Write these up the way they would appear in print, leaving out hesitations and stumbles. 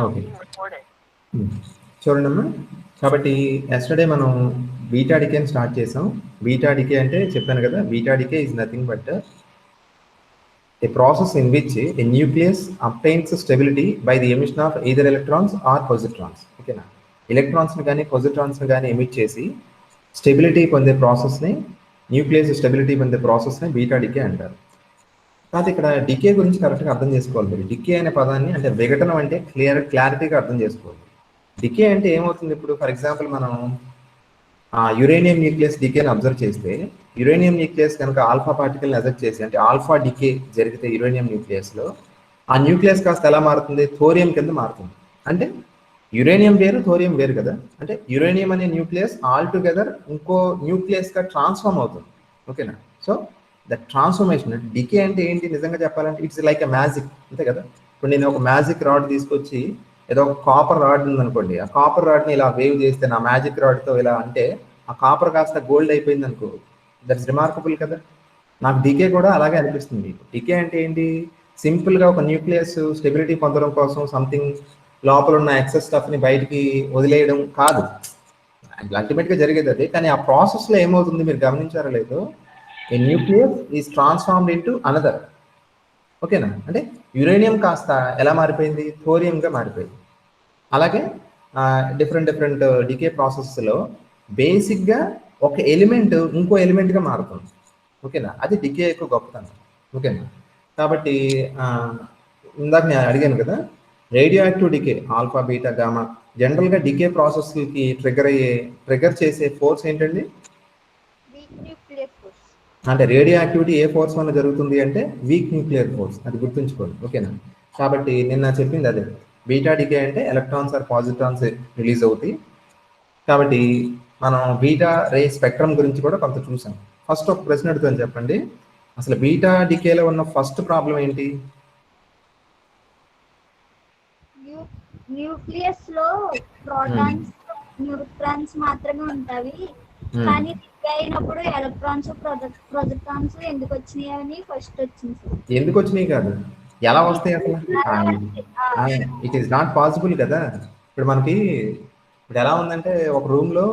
Okay. చూడండమ్మా, కాబట్టి yesterday మనం బీటా డికేని స్టార్ట్ చేసాం. బీటా డికే అంటే చెప్పాను కదా, beta decay is nothing but a process in which a nucleus obtains stability by the emission of either electrons or positrons. ఓకేనా, ఎలక్ట్రాన్స్ని కానీ పొజిట్రాన్స్ని కానీ ఎమిట్ చేసి స్టెబిలిటీ పొందే ప్రాసెస్ని, న్యూక్లియస్ స్టెబిలిటీ పొందే ప్రాసెస్ని బీటా డికే అంటారు. కాదు, ఇక్కడ డికే గురించి కరెక్ట్గా అర్థం చేసుకోవాలి మీరు. డికే అనే పదాన్ని, అంటే విఘటనం అంటే క్లారిటీగా అర్థం చేసుకోవాలి. డికే అంటే ఏమవుతుంది, ఇప్పుడు ఫర్ ఎగ్జాంపుల్ మనం యురేనియం న్యూక్లియస్ డికేని అబ్జర్వ్ చేస్తే, యురేనియం న్యూక్లియస్ కనుక ఆల్ఫా పార్టికల్ని అబ్జర్వ్ చేసి, అంటే ఆల్ఫా డికే జరిగితే యురేనియం న్యూక్లియస్లో ఆ న్యూక్లియస్ కాస్త ఎలా మారుతుంది, థోరియం కింద మారుతుంది. అంటే యురేనియం వేరు, థోరియం వేరు కదా. అంటే యురేనియం అనే న్యూక్లియస్ ఆల్ టుగెదర్ ఇంకో న్యూక్లియస్గా ట్రాన్స్ఫార్మ్ అవుతుంది. ఓకేనా, సో ద ట్రాన్స్ఫర్మేషన్ డికే అంటే ఏంటి, నిజంగా చెప్పాలంటే ఇట్స్ లైక్ ఎ మ్యాజిక్, అంతే కదా. ఇప్పుడు నేను ఒక మ్యాజిక్ రాడ్ తీసుకొచ్చి, ఏదో ఒక కాపర్ రాడ్ ఉందనుకోండి, ఆ కాపర్ రాడ్ని ఇలా వేవ్ చేస్తే నా మ్యాజిక్ రాడ్తో ఇలా అంటే ఆ కాపర్ కాస్త గోల్డ్ అయిపోయింది అనుకో, దట్స్ రిమార్కబుల్ కదా. నాకు డికే కూడా అలాగే అనిపిస్తుంది. డికే అంటే ఏంటి, సింపుల్గా ఒక న్యూక్లియస్ స్టెబిలిటీ పొందడం కోసం సంథింగ్ లోపల ఉన్న ఎక్సెస్ స్టఫ్ని బయటికి వదిలేయడం కాదు, అల్టిమేట్గా జరిగేది అదే. కానీ ఆ ప్రాసెస్లో ఏమవుతుంది మీరు గమనించారో లేదో, a nucleus is transformed into another. ఓకేనా, అంటే యురేనియం కాస్త ఎలా మారిపోయింది, థోరియంగా మారిపోయింది. అలాగే డిఫరెంట్ డికే ప్రాసెస్లో బేసిక్గా ఒక ఎలిమెంట్ ఇంకో ఎలిమెంట్గా మారుతుంది. ఓకేనా, అది డికే యొక్క గొప్పతనం. ఓకేనా, కాబట్టి ఇందాక నేను అడిగాను కదా, radioactive decay alpha beta gamma, జనరల్గా డికే ప్రాసెస్కి ట్రిగర్ చేసే ఫోర్స్ ఏంటండి, అంటే రేడియో యాక్టివిటీ ఏ ఫోర్స్ వల్ల జరుగుతుంది అంటే వీక్ న్యూక్లియర్ ఫోర్స్, అది గుర్తుంచుకోండి. ఓకేనా, కాబట్టి నిన్న చెప్పింది అదే, బీటా డికే అంటే ఎలక్ట్రాన్స్ ఆర్ పాజిట్రాన్స్ రిలీజ్ అవుతాయి. కాబట్టి మనం బీటా రే స్పెక్ట్రమ్ గురించి కూడా కొంత చూసాం. ఫస్ట్ ఒక ప్రశ్న అడుగుతాను, చెప్పండి, అసలు బీటా డికేలో ఉన్న ఫస్ట్ ప్రాబ్లం ఏంటి? న్యూక్లియస్ లో ప్రోటాన్స్, న్యూట్రాన్స్ మాత్రమే ఉంటాయి, కానీ అయినప్పుడు ఎలక్ట్రాన్స్, ప్రొజెక్ట్రాన్స్ ఎందుకు వచ్చినాయి అని ఫస్ట్ వచ్చింది. ఎందుకు వచ్చినాయి కాదు, ఎలా వస్తాయి అసలు, ఇట్ ఈస్ నాట్ పాసిబుల్ కదా. ఇప్పుడు మనకి ఇప్పుడు ఎలా ఉందంటే, ఒక రూమ్లో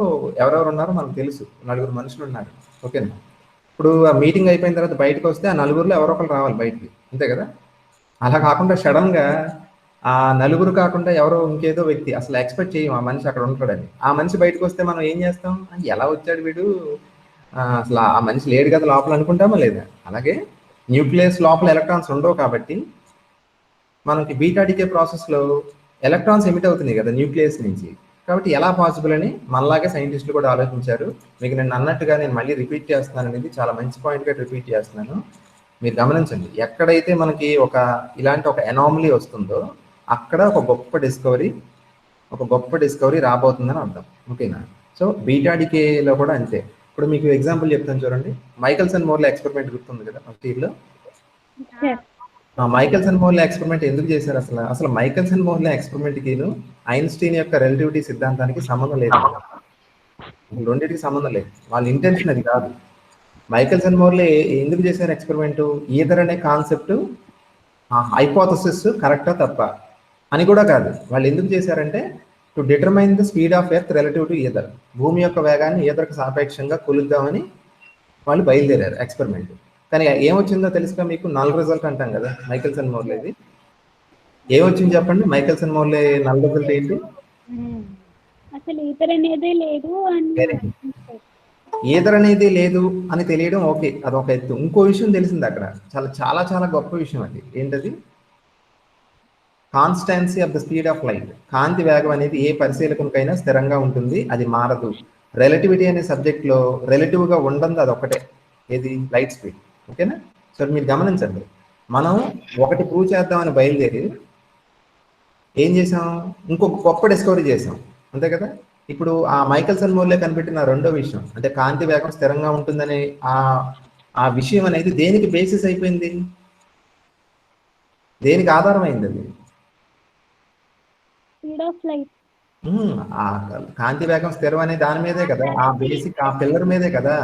ఎవరెవరు ఉన్నారో మనకు తెలుసు, నలుగురు మనుషులు ఉన్నారు. ఓకేనా, ఇప్పుడు ఆ మీటింగ్ అయిపోయిన తర్వాత బయటకు వస్తే ఆ నలుగురిలో ఎవరో ఒకరు రావాలి బయటికి, అంతే కదా. అలా కాకుండా సడన్గా ఆ నలుగురు కాకుండా ఎవరో ఇంకేదో వ్యక్తి, అసలు ఎక్స్పెక్ట్ చేయం ఆ మనిషి అక్కడ ఉంటాడని, ఆ మనిషి బయటకు వస్తే మనం ఏం చేస్తాం, ఎలా వచ్చాడు వీడు, అసలు ఆ మనిషి లేడు కదా లోపల అనుకుంటామా లేదా. అలాగే న్యూక్లియస్ లోపల ఎలక్ట్రాన్స్ ఉండవు కాబట్టి మనకి బీటా డికే ప్రాసెస్లో ఎలక్ట్రాన్స్ ఎమిట్ అవుతున్నాయి కదా న్యూక్లియస్ నుంచి. కాబట్టి ఎలా పాసిబుల్ అని మనలాగే సైంటిస్టులు కూడా ఆలోచించారు. మీకు నేను అన్నట్టుగా నేను మళ్ళీ రిపీట్ చేస్తున్నాను అనేది చాలా మంచి పాయింట్గా రిపీట్ చేస్తున్నాను. మీరు గమనించండి, ఎక్కడైతే మనకి ఇలాంటి ఒక ఎనామలీ వస్తుందో అక్కడ ఒక గొప్ప డిస్కవరీ రాబోతుందని అర్థం. ఓకేనా, సో బీటా డికేలో కూడా అంతే. ఇప్పుడు మీకు ఎగ్జాంపుల్ చెప్తాను చూడండి, మైకెల్సన్ మోర్లే ఎక్స్పెరిమెంట్ గుర్తుంది కదా ఫస్ట్ ఇయర్లో. మైకెల్సన్ మోర్లే ఎక్స్పెరిమెంట్ ఎందుకు చేశారు, అసలు మైకెల్సన్ మోర్లే ఎక్స్పెరిమెంట్కి ఐన్స్టీన్ యొక్క రిలేటివిటీ సిద్ధాంతానికి సంబంధం లేదు, రెండింటికి సంబంధం లేదు. వాళ్ళ ఇంటెన్షన్ అది కాదు. మైకెల్సన్ మోర్లే ఎందుకు చేశారు ఎక్స్పెరిమెంట్, ఈథర్ అనే కాన్సెప్ట్ హైపోథసిస్ కరెక్టా తప్ప అని కూడా కాదు. వాళ్ళు ఎందుకు చేశారంటే, to determine the speed of earth relative to ether, భూమి యొక్క వేగాన్ని ఈథర్కి సాపేక్షంగా కొలుద్దామని వాళ్ళు బయలుదేరారు ఎక్స్పెరిమెంట్. కానీ ఏమొచ్చిందో తెలుసుగా మీకు, నల్ రిజల్ట్ అంటాం కదా మైకెల్సన్ మోర్లేది. ఏమొచ్చింది చెప్పండి, మైకెల్సన్ మోర్లే నల్ రిజల్ట్ ఏంటి, అసలు ఈథర్ అనేది లేదు ఈథర్ అనేది లేదు అని తెలియడం ఓకే, అదొక ఎత్తు. ఇంకో విషయం తెలిసింది అక్కడ, చాలా చాలా చాలా గొప్ప విషయం అది. ఏంటది, constancy of the speed of light. కాంతి వేగం అనేది ఏ పరిశీలకునికైనా స్థిరంగా ఉంటుంది, అది మారదు. రిలేటివిటీ అనే సబ్జెక్ట్లో రిలేటివ్గా ఉండదు, అది ఒకటే, ఏది, లైట్ స్పీడ్. ఓకేనా, సో మీరు గమనించండి, మనం ఒకటి ప్రూవ్ చేద్దామని బయలుదేరి ఏం చేసాం, ఇంకొక గొప్ప డిస్కవరీ చేసాం, అంతే కదా. ఇప్పుడు ఆ మైకెల్సన్ మోర్లే కనిపెట్టిన రెండో విషయం, అంటే కాంతి వేగం స్థిరంగా ఉంటుందనే ఆ విషయం అనేది దేనికి బేసిస్ అయిపోయింది, దేనికి ఆధారమైంది అది, ఆ కాంతి వేగం స్థిరం అనే దాని మీదే కదా, ఆ బేసిక్ ఆ పిల్లర్ మీదే కదా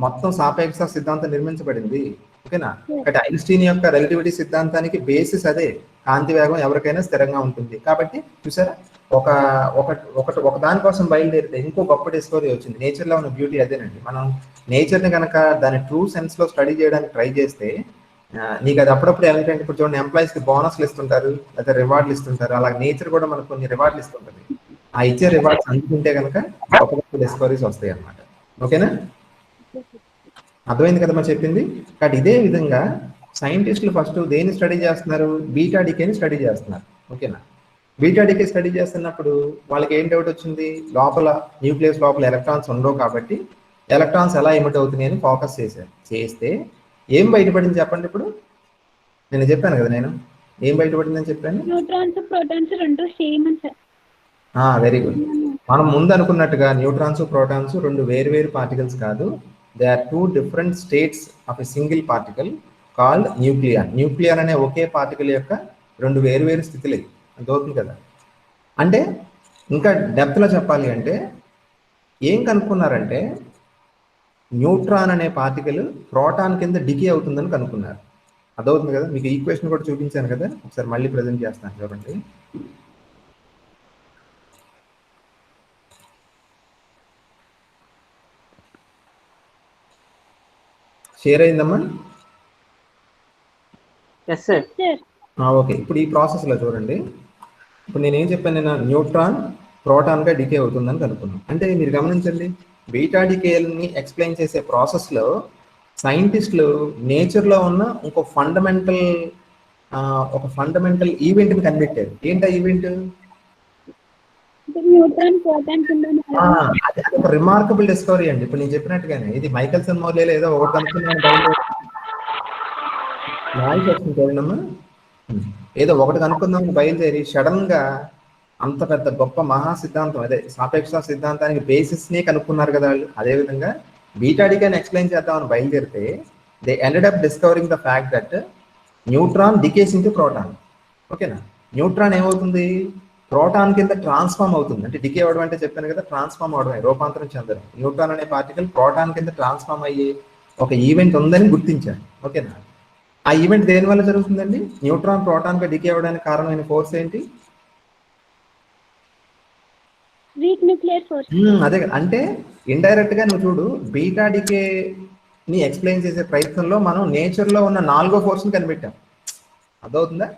మొత్తం సాపేక్ష సిద్ధాంతం నిర్మించబడింది. ఓకేనా, అంటే ఐన్స్టీన్ యొక్క రిలేటివిటీ సిద్ధాంతానికి బేసిస్ అదే. కాంతి వేగం ఎవరికైనా స్థిరంగా ఉంటుంది. కాబట్టి చూసారా, ఒక ఒక ఒక దానికోసం బయలుదేరితే ఇంకో గొప్ప డిస్కవరీ వచ్చింది. నేచర్లో ఉన్న బ్యూటీ అదేనండి. మనం నేచర్ని కనుక దాని ట్రూ సెన్స్లో స్టడీ చేయడానికి ట్రై చేస్తే నీకు అది అప్పుడప్పుడు ఏంటంటే, ఇప్పుడు చూడండి ఎంప్లాయీస్కి బోనస్లు ఇస్తుంటారు, లేదా రివార్డులు ఇస్తుంటారు. అలా నేచర్ కూడా మనకు కొన్ని రివార్డులు ఇస్తుంటుంది. ఆ ఇచ్చే రివార్డ్స్ అందుకుంటే కనుక గొప్ప గొప్ప డిస్కవరీస్ వస్తాయి అన్నమాట. ఓకేనా, అర్థమైంది కదా మనం చెప్పింది. కాబట్టి ఇదే విధంగా సైంటిస్టులు ఫస్ట్ దేన్ని స్టడీ చేస్తున్నారు, బీటా డికేని స్టడీ చేస్తున్నారు. ఓకేనా, బీటా డికే స్టడీ చేస్తున్నప్పుడు వాళ్ళకి ఏం డౌట్ వచ్చింది, లోపల న్యూక్లియస్ లోపల ఎలక్ట్రాన్స్ ఉండవు కాబట్టి ఎలక్ట్రాన్స్ ఎలా ఎమిట్ అవుతున్నాయి అని ఫోకస్ చేశారు. చేస్తే ఏం బయటపడింది చెప్పండి. ఇప్పుడు నేను చెప్పాను కదా, నేను ఏం బయటపడిందని చెప్పాను, న్యూట్రాన్స్ ప్రోటాన్స్ రెండు సేమ్ అని సార్. Very good. మనం ముందు అనుకున్నట్టుగా న్యూట్రాన్స్ ప్రోటాన్స్ రెండు వేరు వేరు పార్టికల్స్ కాదు. They are two different states of a single particle called nuclear. Nuclear అనే ఒకే పార్టికల్ యొక్క రెండు వేరు వేరు స్థితులు. ఇది అర్థమవుతుంది కదా. అంటే ఇంకా డెప్త్లో చెప్పాలి అంటే ఏం కనుక్కున్నారంటే న్యూట్రాన్ అనే పార్టికల్ ప్రోటాన్ కింద డికే అవుతుందని కనుక్కున్నారు. అర్థమవుతుంది కదా. మీకు ఈక్వేషన్ కూడా చూపించాను కదా, ఒకసారి మళ్ళీ ప్రజెంట్ చేస్తాను చూడండి. షేర్ అయిందమ్మా? ఓకే, ఇప్పుడు ఈ ప్రాసెస్లో చూడండి. ఇప్పుడు నేనేం చెప్పాను, నేను న్యూట్రాన్ ప్రోటాన్గా డికే అవుతుందని కనుక్కున్నాను. అంటే మీరు గమనించండి, బీటా డికేని ఎక్స్ప్లెయిన్ చేసే ప్రాసెస్లో సైంటిస్టులు నేచర్లో ఉన్న ఒక ఫండమెంటల్ ఈవెంట్ని కనిపెట్టారు. ఏంటా ఈవెంట్? న్యూట్రాన్ ప్రోటాన్ అది ఒక రిమార్కబుల్ డిస్కవరీ అండి. ఇప్పుడు నేను చెప్పినట్టుగానే ఇది మైకెల్సన్ మోర్లేలో ఏదో ఒకటి కనుక్కున్నాను, నాయిస్ వచ్చింది చూడండమ్మా. ఏదో ఒకటి కనుక్కుందామని బయలుదేరి సడన్ గా అంత పెద్ద గొప్ప మహా సిద్ధాంతం, అదే సాపేక్ష సిద్ధాంతానికి బేసిస్ని కనుక్కున్నారు కదా వాళ్ళు. అదేవిధంగా బీటా డికేని ఎక్స్ప్లెయిన్ చేద్దామని బయలుదేరితే they ended up discovering the fact that neutron decays into proton. ఓకేనా, న్యూట్రాన్ ఏమవుతుంది, ప్రోటాన్ కింద ట్రాన్స్ఫార్మ్ అవుతుంది. అంటే డికే అవడం అంటే చెప్పాను కదా, ట్రాన్స్ఫార్మ్ అవడమే, రూపాంతరం చెందడం. న్యూట్రాన్ అనే పార్టికల్ ప్రోటాన్ కింద ట్రాన్స్ఫార్మ్ అయ్యే ఒక ఈవెంట్ ఉందని గుర్తించారు. ఓకేనా, ఆ ఈవెంట్ దేని వల్ల జరుగుతుందండి, న్యూట్రాన్ ప్రోటాన్ గా డికే అవడానికి కారణమైన ఫోర్స్ ఏంటి? Week nuclear force. అదే, అంటే ఇండైరెక్ట్ గా నువ్వు చూడు, బీటా డికే ని ఎక్స్ప్లెయిన్ చేసే ప్రయత్నంలో మనం నేచర్ లో ఉన్న 4వ ఫోర్స్ ని కనిపెట్టాం. అర్థమవుతుందా?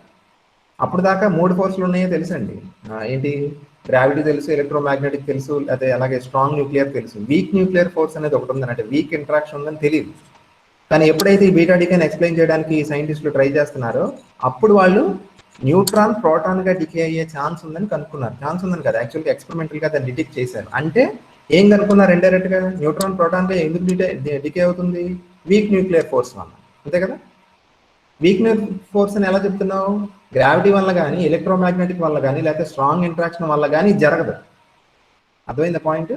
అప్పుడు దాకా 3 ఫోర్స్లు ఉన్నాయో తెలుసండి. ఏంటి, గ్రావిటీ తెలుసు, ఎలక్ట్రోమాగ్నెటిక్ తెలుసు, అదే అలాగే స్ట్రాంగ్ న్యూక్లియర్ తెలుసు. వీక్ న్యూక్లియర్ ఫోర్స్ అనేది ఒకటి ఉందని, అంటే వీక్ ఇంట్రాక్షన్ ఉందని తెలియదు. కానీ ఎప్పుడైతే ఈ బీటా డికేని ఎక్స్ప్లెయిన్ చేయడానికి సైంటిస్టులు ట్రై చేస్తున్నారో అప్పుడు వాళ్ళు న్యూట్రాన్ ప్రోటాన్ గా డికే అయ్యే ఛాన్స్ ఉందని కనుక్కున్నారు. ఛాన్స్ ఉందని కదా, యాక్చువల్గా ఎక్స్పెరిమెంటల్ గా దాన్ని డిటెక్ట్ చేశారు. అంటే ఏం కనుక్కున్నారు, ఇండైరెక్ట్ గా న్యూట్రాన్ ప్రోటాన్ గా ఎందుకు డికే అవుతుంది, వీక్ న్యూక్లియర్ ఫోర్స్ వల్ల. అంతే కదా. వీక్ న్యూక్లియర్ ఫోర్స్ అని ఎలా చెప్తున్నావు, గ్రావిటీ వల్ల కానీ, ఎలక్ట్రోమాగ్నెటిక్ వల్ల కానీ, లేకపోతే స్ట్రాంగ్ ఇంట్రాక్షన్ వల్ల కానీ జరగదు. అర్థమైంది పాయింట్?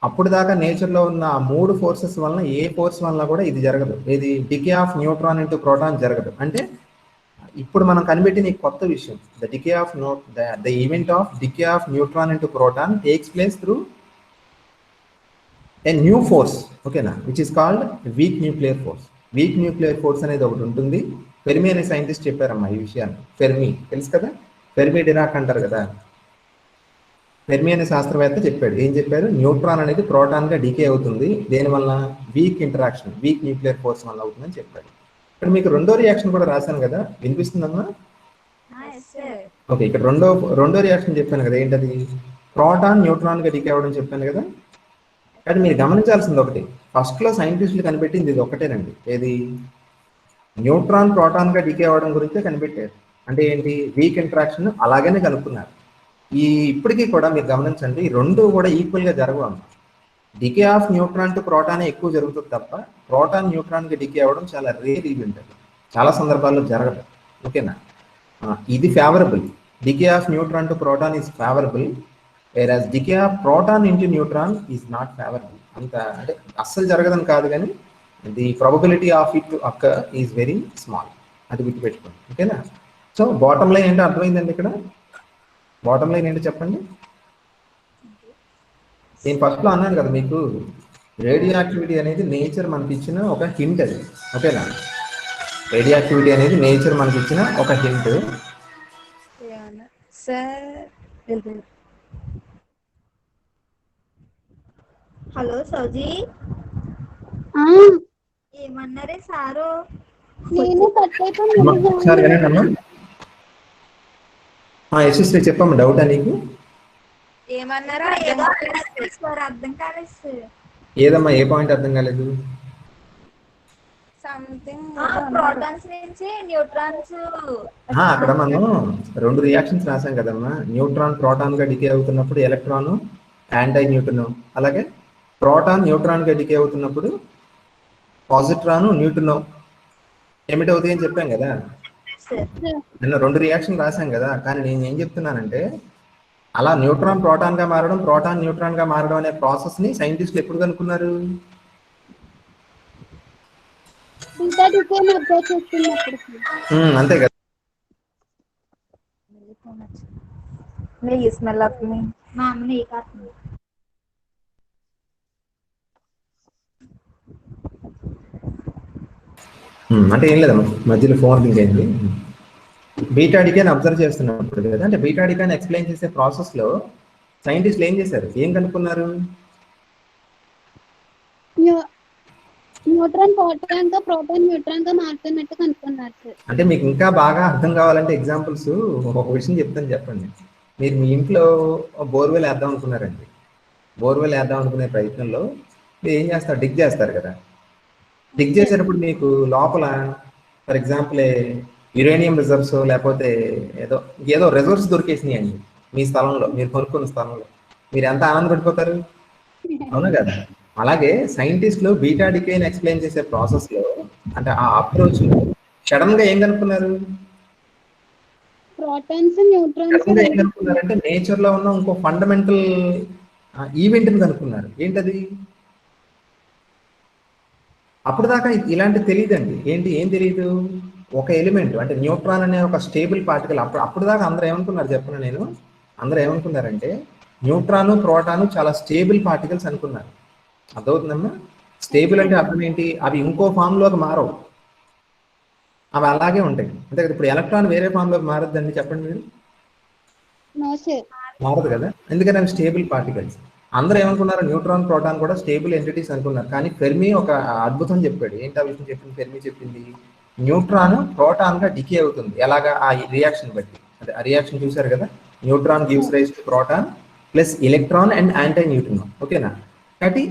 అప్పుడు దాకా నేచర్లో ఉన్న 3 ఫోర్సెస్ వలన ఏ ఫోర్స్ వలన కూడా ఇది జరగదు. ఇది decay of neutron into proton జరగదు. అంటే ఇప్పుడు మనం కనిపెట్టిన ఈ కొత్త విషయం, the event of decay of neutron into proton takes place through a new force. ఓకేనా, which is called weak nuclear force. Weak nuclear force అనేది ఒకటి ఉంటుంది. ఫెర్మి అనే సైంటిస్ట్ చెప్పారమ్మా ఈ విషయాన్ని. ఫెర్మి తెలుసు కదా, ఫెర్మి డిరాక్ అంటారు కదా. ఫెర్మి అనే శాస్త్రవేత్త చెప్పాడు. ఏం చెప్పారు, న్యూట్రాన్ అనేది ప్రోటాన్ గా డికే అవుతుంది, దేనివల్ల, week interaction, week nuclear force వల్ల అవుతుందని చెప్పాడు. ఇక్కడ మీకు రెండో రియాక్షన్ కూడా రాశాను కదా, వినిపిస్తుందమ్మా? ఓకే, ఇక్కడ రెండో రియాక్షన్ చెప్పాను కదా, ఏంటది, ప్రోటాన్ న్యూట్రాన్ గా డికే అవ్వడం చెప్పాను కదా. కానీ మీరు గమనించాల్సింది ఒకటి, ఫస్ట్ లో సైంటిస్టులు కనిపెట్టింది ఇది ఒకటేనండి. ఏది, న్యూట్రాన్ ప్రోటాన్ గా డికే అవ్వడం గురించే కనిపెట్టారు. అంటే ఏంటి, వీక్ ఇంటరాక్షన్ అలాగనే కనుక్కున్నారు. ఇప్పటికీ కూడా మీరు గమనించండి, రెండు కూడా ఈక్వల్ గా జరగవు అన్నమాట. డికే ఆఫ్ న్యూట్రాన్ టు ప్రోటానే ఎక్కువ జరుగుతుంది తప్ప ప్రోటాన్ న్యూట్రాన్ కి డికే అవ్వడం చాలా రేర్ ఈవెంట్. చాలా సందర్భాల్లో జరగదు. ఓకేనా, ఇది favourable. Decay of neutron to proton is favourable, whereas decay of proton into neutron is not favourable. అంత అంటే అస్సలు జరగదని కాదు, కానీ the probability of it to occur is very small. అది గుర్తుపెట్టుకోండి. ఓకేనా, సో బాటమ్ లైన్ ఏంటో అర్థమైందండి. ఇక్కడ బాటమ్ లైన్ ఏంటో చెప్పండి. నేను ఫస్ట్లో అన్నాను కదా మీకు, రేడియో యాక్టివిటీ అనేది నేచర్ మనకి ఇచ్చిన ఒక హింట్ అది. ఓకేనా, రేడియో యాక్టివిటీ అనేది నేచర్ మనకి ఇచ్చిన ఒక హింట్. సార్ హలో సౌజీ, ఆ, ఏమన్నారే సారు? నేను కట్ అమ్మా, ఒకసారి అయిపోయింది. వినండి అమ్మా. యశస్వి చెప్పమ్మా, డౌటా నీకు? ఏమన్నారా? ఏదో అన్నారు సార్, అర్థం కాలేదు సార్. ఏదమ్మా, ఏ పాయింట్ అర్థం కాలేదు? సంథింగ్ ప్రోటాన్స్ నుంచి న్యూట్రాన్స్. అక్కడ మనం 2 రియాక్షన్స్ రాసాం కదమ్మా. న్యూట్రాన్ ప్రోటాన్ గా డికే అవుతున్నప్పుడు ఎలక్ట్రాన్ యాంటీ న్యూట్రన్, అలాగే ప్రోటాన్ న్యూట్రాన్ గా డికే అవుతున్నప్పుడు పాజిట్రాన్ న్యూట్రన్ ఏమిటవుతాయి అని చెప్పాం కదా. నిన్న 2 రియాక్షన్ రాసాం కదా. కానీ నేను ఏం చెప్తున్నానంటే, అలా న్యూట్రాన్ ప్రోటాన్ గా మారడం, ప్రోటాన్ న్యూట్రాన్ గా మారడం అనే ప్రాసెస్ ని సైంటిస్టులు ఎప్పుడు కనుక్కున్నారు? బీటా డికే మధ్య చేస్తున్నప్పుడు. అంతే కదా. నెయ్యి స్మెల్ ఆఫ్ మీ. మా అమ్మ నెయ్యి కాస్తుంది. అంటే ఏం లేదమ్మా, మధ్యలో ఫోన్ రింగ్ అయింది. బీటా డికేని అబ్జర్వ్ చేస్తున్నప్పుడు కదా, అంటే బీటా డికేని ఎక్స్ప్లెయిన్ చేసే ప్రాసెస్ లో సైంటిస్టులు ఏం చేశారు, ఏం కనుక్కున్నారు? న్యూట్రాన్ ప్రోటాన్ గా, ప్రోటాన్ న్యూట్రాన్ గా మారుతున్నట్టు కనుక్కున్నారు సార్. అంటే మీకు ఇంకా బాగా అర్థం కావాలంటే ఎగ్జాంపుల్స్ ఒక విషయం చెప్తాను, చెప్పండి. మీరు మీ ఇంట్లో బోర్వెల్ వేద్దాం అనుకున్నారండి. బోర్వెల్ వేద్దాం అనుకునే ప్రయత్నంలో మీరు ఏం చేస్తారు, డిగ్ చేస్తారు కదా. డిగ్ చేసేటప్పుడు మీకు లోపల ఫర్ ఎగ్జాంపుల్ యురేనియం రిజర్వ్స్ లేకపోతే ఏదో ఏదో రిజర్వ్స్ దొరికేసినాయి అండి మీ స్థలంలో, మీరు కొనుక్కున్న స్థలంలో. మీరు ఎంత ఆనందపడిపోతారు, అవునా కదా? అలాగే సైంటిస్టులు బీటా డికేని ఎక్స్ప్లెయిన్ చేసే ప్రాసెస్ లో, అంటే ఆ అప్రోచ్ లో సడన్ గా ఏం కనుక్కున్నారు? ప్రోటాన్స్ న్యూట్రాన్స్ సడన్ గా ఏం కనుక్కున్నారంటే నేచర్ లో ఉన్న ఇంకో ఫండమెంటల్ ఈవెంట్ ని కనుక్కున్నారు. ఏంటది? అప్పుడు దాకా ఇలాంటి తెలియదండి. ఏం తెలియదు? ఒక ఎలిమెంట్ అంటే న్యూట్రాన్ అనే ఒక స్టేబుల్ పార్టికల్. అప్పుడు దాకా అందరూ ఏమనుకున్నారు చెప్పను నేను? అందరూ ఏమనుకున్నారంటే న్యూట్రాను ప్రోటాను చాలా స్టేబుల్ పార్టికల్స్ అనుకున్నారు. అర్థమవుతుందమ్మా? స్టేబుల్ అంటే అర్థం ఏంటి? అవి ఇంకో ఫామ్ లోకి మారవు, అవి అలాగే ఉంటాయి. అంతే కదా. ఇప్పుడు ఎలక్ట్రాన్ వేరే ఫామ్ లోకి మారద్దండి, చెప్పండి మీరు. మారదు కదా, ఎందుకంటే అవి స్టేబుల్ పార్టికల్స్. అందరూ ఏమనుకున్నారు? న్యూట్రాన్ ప్రోటాన్ కూడా స్టేబుల్ ఎంటిటీస్ అనుకున్నారు. కానీ ఫెర్మి ఒక అద్భుతం చెప్పాడు. ఏంటి ఆ విషయం చెప్పింది? ఫెర్మి చెప్పింది న్యూట్రాన్ ప్రోటాన్ గా డికే అవుతుంది. ఎలాగా? ఆ రియాక్షన్ బట్టి. అదే ఆ రియాక్షన్ చూసారు కదా. Neutron gives rise to proton plus electron and anti neutron. ఓకేనా? కాబట్టి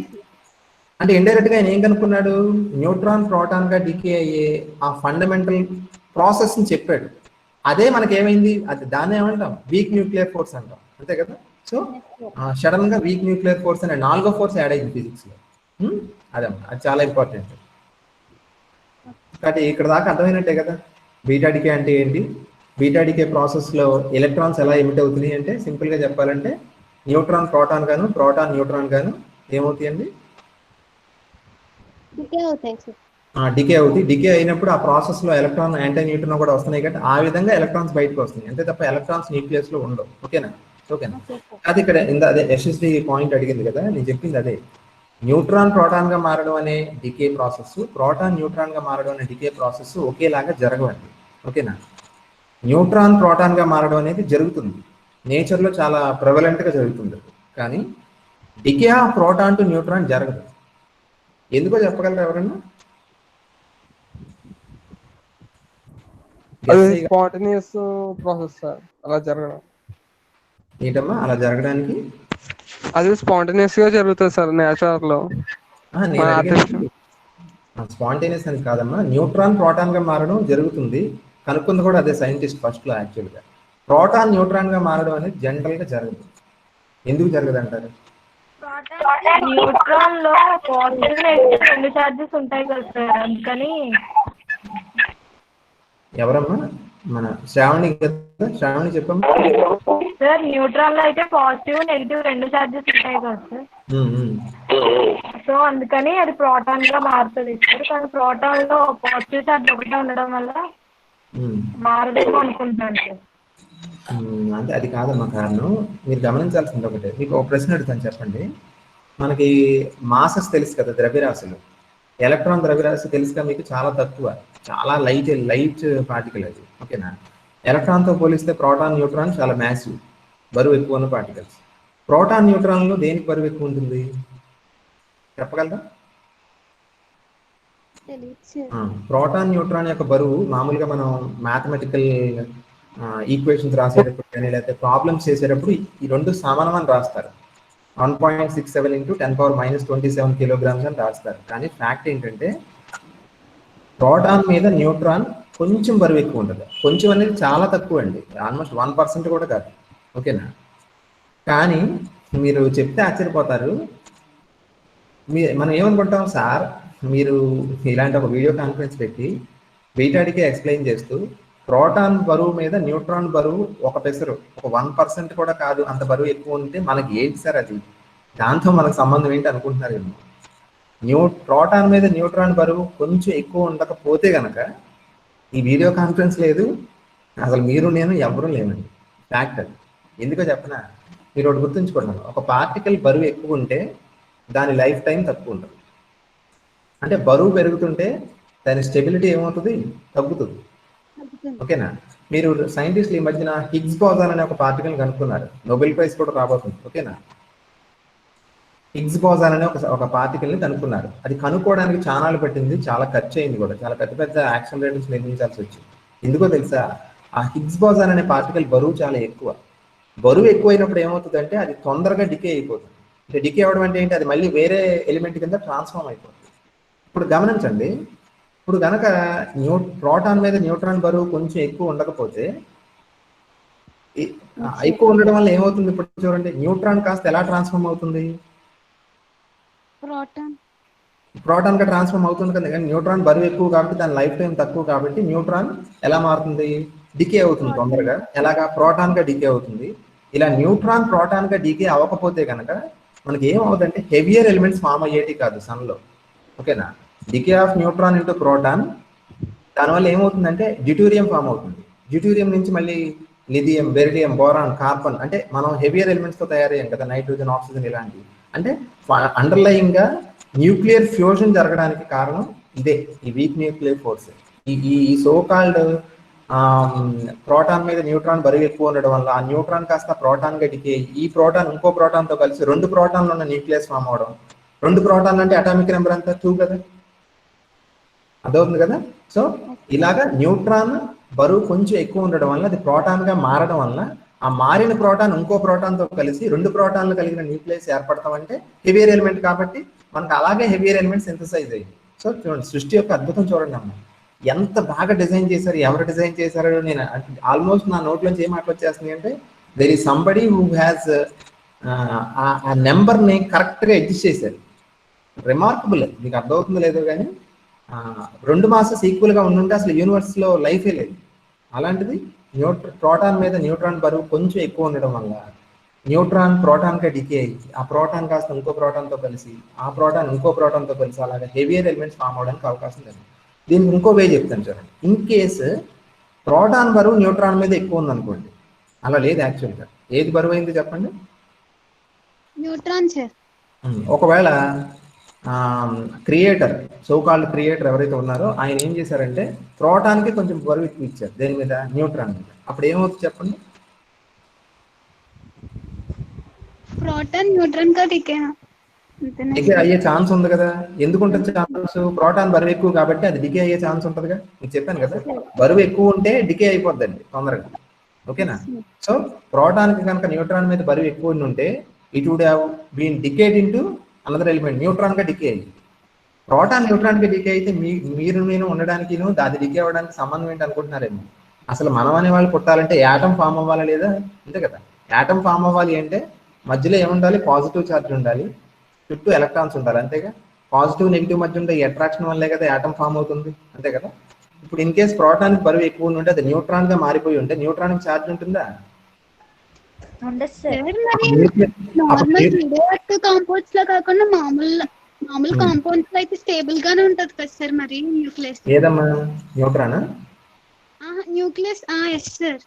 అంటే ఇండైరెక్ట్ గా ఆయన ఏం కనుక్కున్నాడు? న్యూట్రాన్ ప్రోటాన్ గా డికే అయ్యే ఆ ఫండమెంటల్ ప్రాసెస్ ని చెప్పాడు. అదే మనకి ఏమైంది, అది దాన్ని ఏమంటాం? వీక్ న్యూక్లియర్ ఫోర్స్ అంటాం. అంతే కదా. సో సడన్ గా వీక్ న్యూక్లియర్ ఫోర్స్ అనే 4వ ఫోర్స్ యాడ్ అయింది ఫిజిక్స్ లో. అదమ్మా, అది చాలా ఇంపార్టెంట్. కాబట్టి ఇక్కడ దాకా అర్థమైనట్టే కదా బీటా డికే అంటే ఏంటి. బీటా డికే ప్రాసెస్ లో ఎలక్ట్రాన్స్ ఎలా ఎమిట్ అవుతున్నాయి అంటే, సింపుల్ గా చెప్పాలంటే న్యూట్రాన్ ప్రోటాన్ గాను, ప్రోటాన్ న్యూట్రాన్ గాను ఏమవుతాయండి? డికే అవుతాయి. డికే అయినప్పుడు ఆ ప్రాసెస్ లో ఎలక్ట్రాన్ యాంటీ న్యూట్రాన్ కూడా వస్తున్నాయి కాబట్టి ఆ విధంగా ఎలక్ట్రాన్స్ బయటకు వస్తున్నాయి. అంతే తప్ప ఎలక్ట్రాన్స్ న్యూక్లియస్ లో ఉండవు. ఓకేనా? అది ఇక్కడ అదే యశస్వి పాయింట్ అడిగింది కదా, నేను చెప్పింది అదే. న్యూట్రాన్ ప్రోటాన్ గా మారడం అనే డికే ప్రాసెస్, ప్రోటాన్ న్యూట్రాన్ గా మారడం అనే డికే ప్రాసెస్ ఒకేలాగా జరగవండి. ఓకేనా? న్యూట్రాన్ ప్రోటాన్ గా మారడం అనేది జరుగుతుంది, నేచర్ లో చాలా ప్రెవలెంట్ గా జరుగుతుంది. కానీ decay of proton to neutron జరగదు. ఎందుకో చెప్పగలరా ఎవరన్నా? స్పాంటేనియస్ ప్రాసెస్ సార్, అలా జరగడం. ఏంటమ్మా అలా జరగడానికి? అది స్పాంటేనియస్ గా జరుగుతుంది సార్ నేచర్ లో. స్పాంటేనియస్ అని కాదమ్మా, న్యూట్రాన్ ప్రోటాన్ గా మారడం జరుగుతుంది. కనుక్కుంది కూడా అదే సైంటిస్ట్ ఫస్ట్ లో. యాక్చువల్ గా ప్రోటాన్ న్యూట్రాన్ గా మారడం అనేది జనరల్ గా జరగదు. ఎందుకు జరగదు అంటారు? న్యూట్రాన్ లో పాజిటివ్ నెగిటివ్ 2 చార్జెస్ ఉంటాయి కదా సార్, అందుకని. ఎవరమ్మా? మన శ్రావణి కదా. శ్రావణి చెప్పమ్మా. సార్ న్యూట్రాన్ లో అయితే పాజిటివ్ నెగిటివ్ 2 చార్జెస్ ఉంటాయి కదా సార్. సో అందుకని అది ప్రోటాన్ గా మారుతుంది సార్. కానీ ప్రోటాన్ లో పాజిటివ్ చార్జ్ ఒకటే ఉండడం వల్ల మారదేమో అనుకుంటాను సార్. అంటే అది కాదమ్మా కారణం. మీరు గమనించాల్సింది ఒకటే. మీకు ఒక ప్రశ్న అడుగుతాను, చెప్పండి. మనకి మాసెస్ తెలుసు కదా, ద్రవ్యరాశులు. ఎలక్ట్రాన్ ద్రవ్యరాశి తెలుసుగా మీకు చాలా తక్కువ, చాలా లైట్ పార్టికల్ అది. ఓకేనా? ఎలక్ట్రాన్తో పోలిస్తే ప్రోటాన్ న్యూట్రాన్ చాలా మ్యాసివ్, బరువు ఎక్కువ ఉన్న పార్టికల్స్. ప్రోటాన్ న్యూట్రాన్లో దేనికి బరువు ఎక్కువ ఉంటుంది చెప్పగలరా? ప్రోటాన్ న్యూట్రాన్ యొక్క బరువు మామూలుగా మనం మ్యాథమెటికల్ ఈక్వేషన్స్ రాసేటప్పుడు కానీ లేకపోతే ప్రాబ్లమ్స్ చేసేటప్పుడు ఈ రెండు సమానమని రాస్తారు. 1.67 × 10⁻⁻27 కిలోగ్రామ్స్ అని రాస్తారు. కానీ ఫ్యాక్ట్ ఏంటంటే ప్రోటాన్ మీద న్యూట్రాన్ కొంచెం బరువు ఎక్కువ ఉంటుంది. కొంచెం అనేది చాలా తక్కువ అండి, ఆల్మోస్ట్ 1% కూడా కాదు. ఓకేనా? కానీ మీరు చెప్తే ఆశ్చర్యపోతారు. మనం ఏమనుకుంటాం, సార్ మీరు ఇలాంటి ఒక వీడియో కాన్ఫరెన్స్ పెట్టి బీటాడికే ఎక్స్ప్లెయిన్ చేస్తూ ప్రోటాన్ బరువు మీద న్యూట్రాన్ బరువు ఒక 1% కూడా కాదు అంత బరువు ఎక్కువ ఉంటే మనకి ఏంటి సార్ అది, దాంతో మనకు సంబంధం ఏంటి అనుకుంటున్నారేమో. ప్రోటాన్ మీద న్యూట్రాన్ బరువు కొంచెం ఎక్కువ ఉండకపోతే గనక ఈ వీడియో కాన్ఫరెన్స్ లేదు, అసలు మీరు నేను ఎవరూ లేమండి. ఫ్యాక్ట్ అది. ఎందుకో చెప్పనా, మీరు ఒకటి గుర్తుంచుకోండి, ఒక పార్టికల్ బరువు ఎక్కువ ఉంటే దాని లైఫ్ టైం తక్కువ ఉంటుంది. అంటే బరువు పెరుగుతుంటే దాని స్టెబిలిటీ ఏమవుతుంది, తగ్గుతుంది. ఓకేనా? మీరు సైంటిస్టులు ఈ మధ్యన హిగ్స్ బోసాన్ అనే ఒక పార్టికల్ కనుక్కున్నారు, నోబెల్ ప్రైజ్ కూడా రాబోతుంది. ఓకేనా? హిగ్స్ బోసాన్ అనే ఒక పార్టికల్ని కనుక్కున్నారు. అది కనుక్కోవడానికి చాలాలు పట్టింది, చాలా ఖర్చు అయింది కూడా, చాలా పెద్ద యాక్సిలరేటర్స్ నిర్మించాల్సి వచ్చింది. ఎందుకో తెలుసా, ఆ హిగ్స్ బోసాన్ అనే పార్టికల్ బరువు చాలా ఎక్కువ. బరువు ఎక్కువైనప్పుడు ఏమవుతుందంటే అది తొందరగా డికే అయిపోతుంది. అంటే డికే అవ్వడం అంటే ఏంటి, అది మళ్ళీ వేరే ఎలిమెంట్ కింద ట్రాన్స్ఫార్మ్ అయిపోతుంది. ఇప్పుడు గమనించండి, ఇప్పుడు కనుక ప్రోటాన్ మీద న్యూట్రాన్ బరువు కొంచెం ఎక్కువ ఉండకపోతే ఎక్కువ ఉండడం వల్ల ఏమవుతుంది, ఇప్పుడు చూడండి న్యూట్రాన్ కాస్త ఎలా ట్రాన్స్ఫార్మ్ అవుతుంది, ప్రోటాన్ గా ట్రాన్స్ఫార్మ్ అవుతుంది కదా. కానీ న్యూట్రాన్ బరువు ఎక్కువ కాబట్టి దాని లైఫ్ టైం తక్కువ కాబట్టి న్యూట్రాన్ ఎలా మారుతుంది, డికే అవుతుంది తొందరగా. ఎలాగా, ప్రోటాన్ గా డికే అవుతుంది. ఇలా న్యూట్రాన్ ప్రోటాన్ గా డికే అవ్వకపోతే కనుక మనకి ఏమవుతుందంటే హెవియర్ ఎలిమెంట్స్ ఫామ్ అయ్యేటి కాదు సన్లో. ఓకేనా? Decay of neutron into proton, దానివల్ల ఏమవుతుందంటే డ్యూటేరియం ఫామ్ అవుతుంది. డ్యూటేరియం నుంచి మళ్ళీ లిథియం, బెరిలియం, బోరాన్, కార్బన్, అంటే మనం హెవియర్ ఎలిమెంట్స్తో తయారయ్యాం కదా, నైట్రోజన్, ఆక్సిజన్ ఇలాంటివి. అంటే అండర్లయింగ్ గా న్యూక్లియర్ ఫ్యూజన్ జరగడానికి కారణం ఇదే, ఈ వీక్ న్యూక్లియర్ ఫోర్స్. ఈ సోకాల్డ్ ప్రోటాన్ మీద న్యూట్రాన్ బరువు ఎక్కువ ఉండడం వల్ల ఆ న్యూట్రాన్ కాస్త ప్రోటాన్ గా డికే, ఈ ప్రోటాన్ ఇంకో ప్రోటాన్ తో కలిసి 2 ప్రోటాన్లు ఉన్న న్యూక్లియస్ ఫామ్ అవడం. 2 ప్రోటాన్లు అంటే అటామిక్ నెంబర్ అంతా 2 కదా, అదవుతుంది కదా. సో ఇలాగా న్యూట్రాన్ బరువు కొంచెం ఎక్కువ ఉండడం వల్ల అది ప్రోటాన్ గా మారడం వల్ల ఆ మారిన ప్రోటాన్ ఇంకో ప్రోటాన్ తో కలిసి 2 ప్రోటాన్లు కలిగిన న్యూక్లియస్ ఏర్పడతామంటే హెవియర్ ఎలిమెంట్ కాబట్టి మనకు అలాగే హెవియర్ ఎలిమెంట్ సింథసైజ్ అయ్యింది. సో చూడండి, సృష్టి యొక్క అద్భుతం చూడండి అమ్మ, ఎంత బాగా డిజైన్ చేశారు, ఎవరు డిజైన్ చేశారో. నేను ఆల్మోస్ట్ నా నోట్లోంచి ఏం మాట్లాడుతున్నాయి అంటే there is somebody who has ఆ నెంబర్ని కరెక్ట్గా అడ్జస్ట్ చేశారు. రిమార్కబుల్. మీకు అర్థమవుతుందో లేదో కానీ 2 మాసెస్ ఈక్వల్గా ఉండుంటే అసలు యూనివర్స్లో లైఫే లేదు. అలాంటిది ప్రోటాన్ మీద న్యూట్రాన్ బరువు కొంచెం ఎక్కువ ఉండడం వల్ల న్యూట్రాన్ ప్రోటాన్గా డికే అయ్యి ఆ ప్రోటాన్ కాస్త ఇంకో ప్రోటాన్తో కలిసి ఆ ప్రోటాన్ ఇంకో ప్రోటాన్తో కలిసి అలాగే హెవియర్ ఎలిమెంట్స్ ఫామ్ అవడానికి అవకాశం లేదు. దీనికి ఇంకో వే చెప్తాను చూడండి. ఇన్ కేసు ప్రోటాన్ బరువు న్యూట్రాన్ మీద ఎక్కువ ఉందనుకోండి, అలా లేదు యాక్చువల్గా. ఏది బరువు అయింది చెప్పండి? Neutron sir. ఒకవేళ క్రియేటర్, సోకాల్డ్ క్రియేటర్ ఎవరైతే ఉన్నారో ఆయన ఏం చేశారంటే ప్రోటాన్కి కొంచెం బరువు ఎక్కువ ఇచ్చారు, దేని మీద, న్యూట్రాన్ మీద. అప్పుడు ఏమవుతుంది చెప్పండి? ప్రోటాన్ న్యూట్రాన్ గా డికే అయ్యే ఛాన్స్ ఉంది కదా. ఎందుకు ఉంటుంది ఛాన్స్? ప్రోటాన్ బరువు ఎక్కువ కాబట్టి అది డికే అయ్యే ఛాన్స్ ఉంటుందిగా. మీకు చెప్పాను కదా, బరువు ఎక్కువ ఉంటే డికే అయిపోద్దండి తొందరగా. ఓకేనా? సో ప్రోటాన్కి కనుక న్యూట్రాన్ మీద బరువు ఎక్కువ ఉంటే it would have been decayed into another element, neutron గా డికే అయ్యింది. ప్రోటాన్ న్యూట్రాన్ గా డికే అయితే మీరు నేను ఉండడానికి అది డికే అవ్వడానికి సంబంధం ఏంటి అనుకుంటున్నారేమో. అసలు మనం అనే వాళ్ళు పుట్టాలంటే యాటమ్ ఫామ్ అవ్వాలా లేదా? అంతే కదా. యాటమ్ ఫామ్ అవ్వాలి అంటే మధ్యలో ఏముండాలి? పాజిటివ్ ఛార్జ్ ఉండాలి, చుట్టూ ఎలక్ట్రాన్స్ ఉండాలి. అంతేగా. పాజిటివ్ నెగిటివ్ మధ్య ఉండే అట్రాక్షన్ వల్లే కదా యాటమ్ ఫామ్ అవుతుంది. అంతే కదా. ఇప్పుడు ఇన్ కేస్ ప్రోటాన్ బరువు ఎక్కువ ఉంటే అది న్యూట్రాన్ గా మారిపోయి ఉంటే న్యూట్రాన్ ఛార్జ్ ఉంటుందా? కాంపౌండ్స్ లో కాకుండా మామూలు కాంపౌండ్స్ లో అయితే స్టేబుల్ గానే ఉంటది కదా సార్. మరి న్యూక్లియస్ ఏదమ్మా న్యూట్రానా? Nucleus yes sir.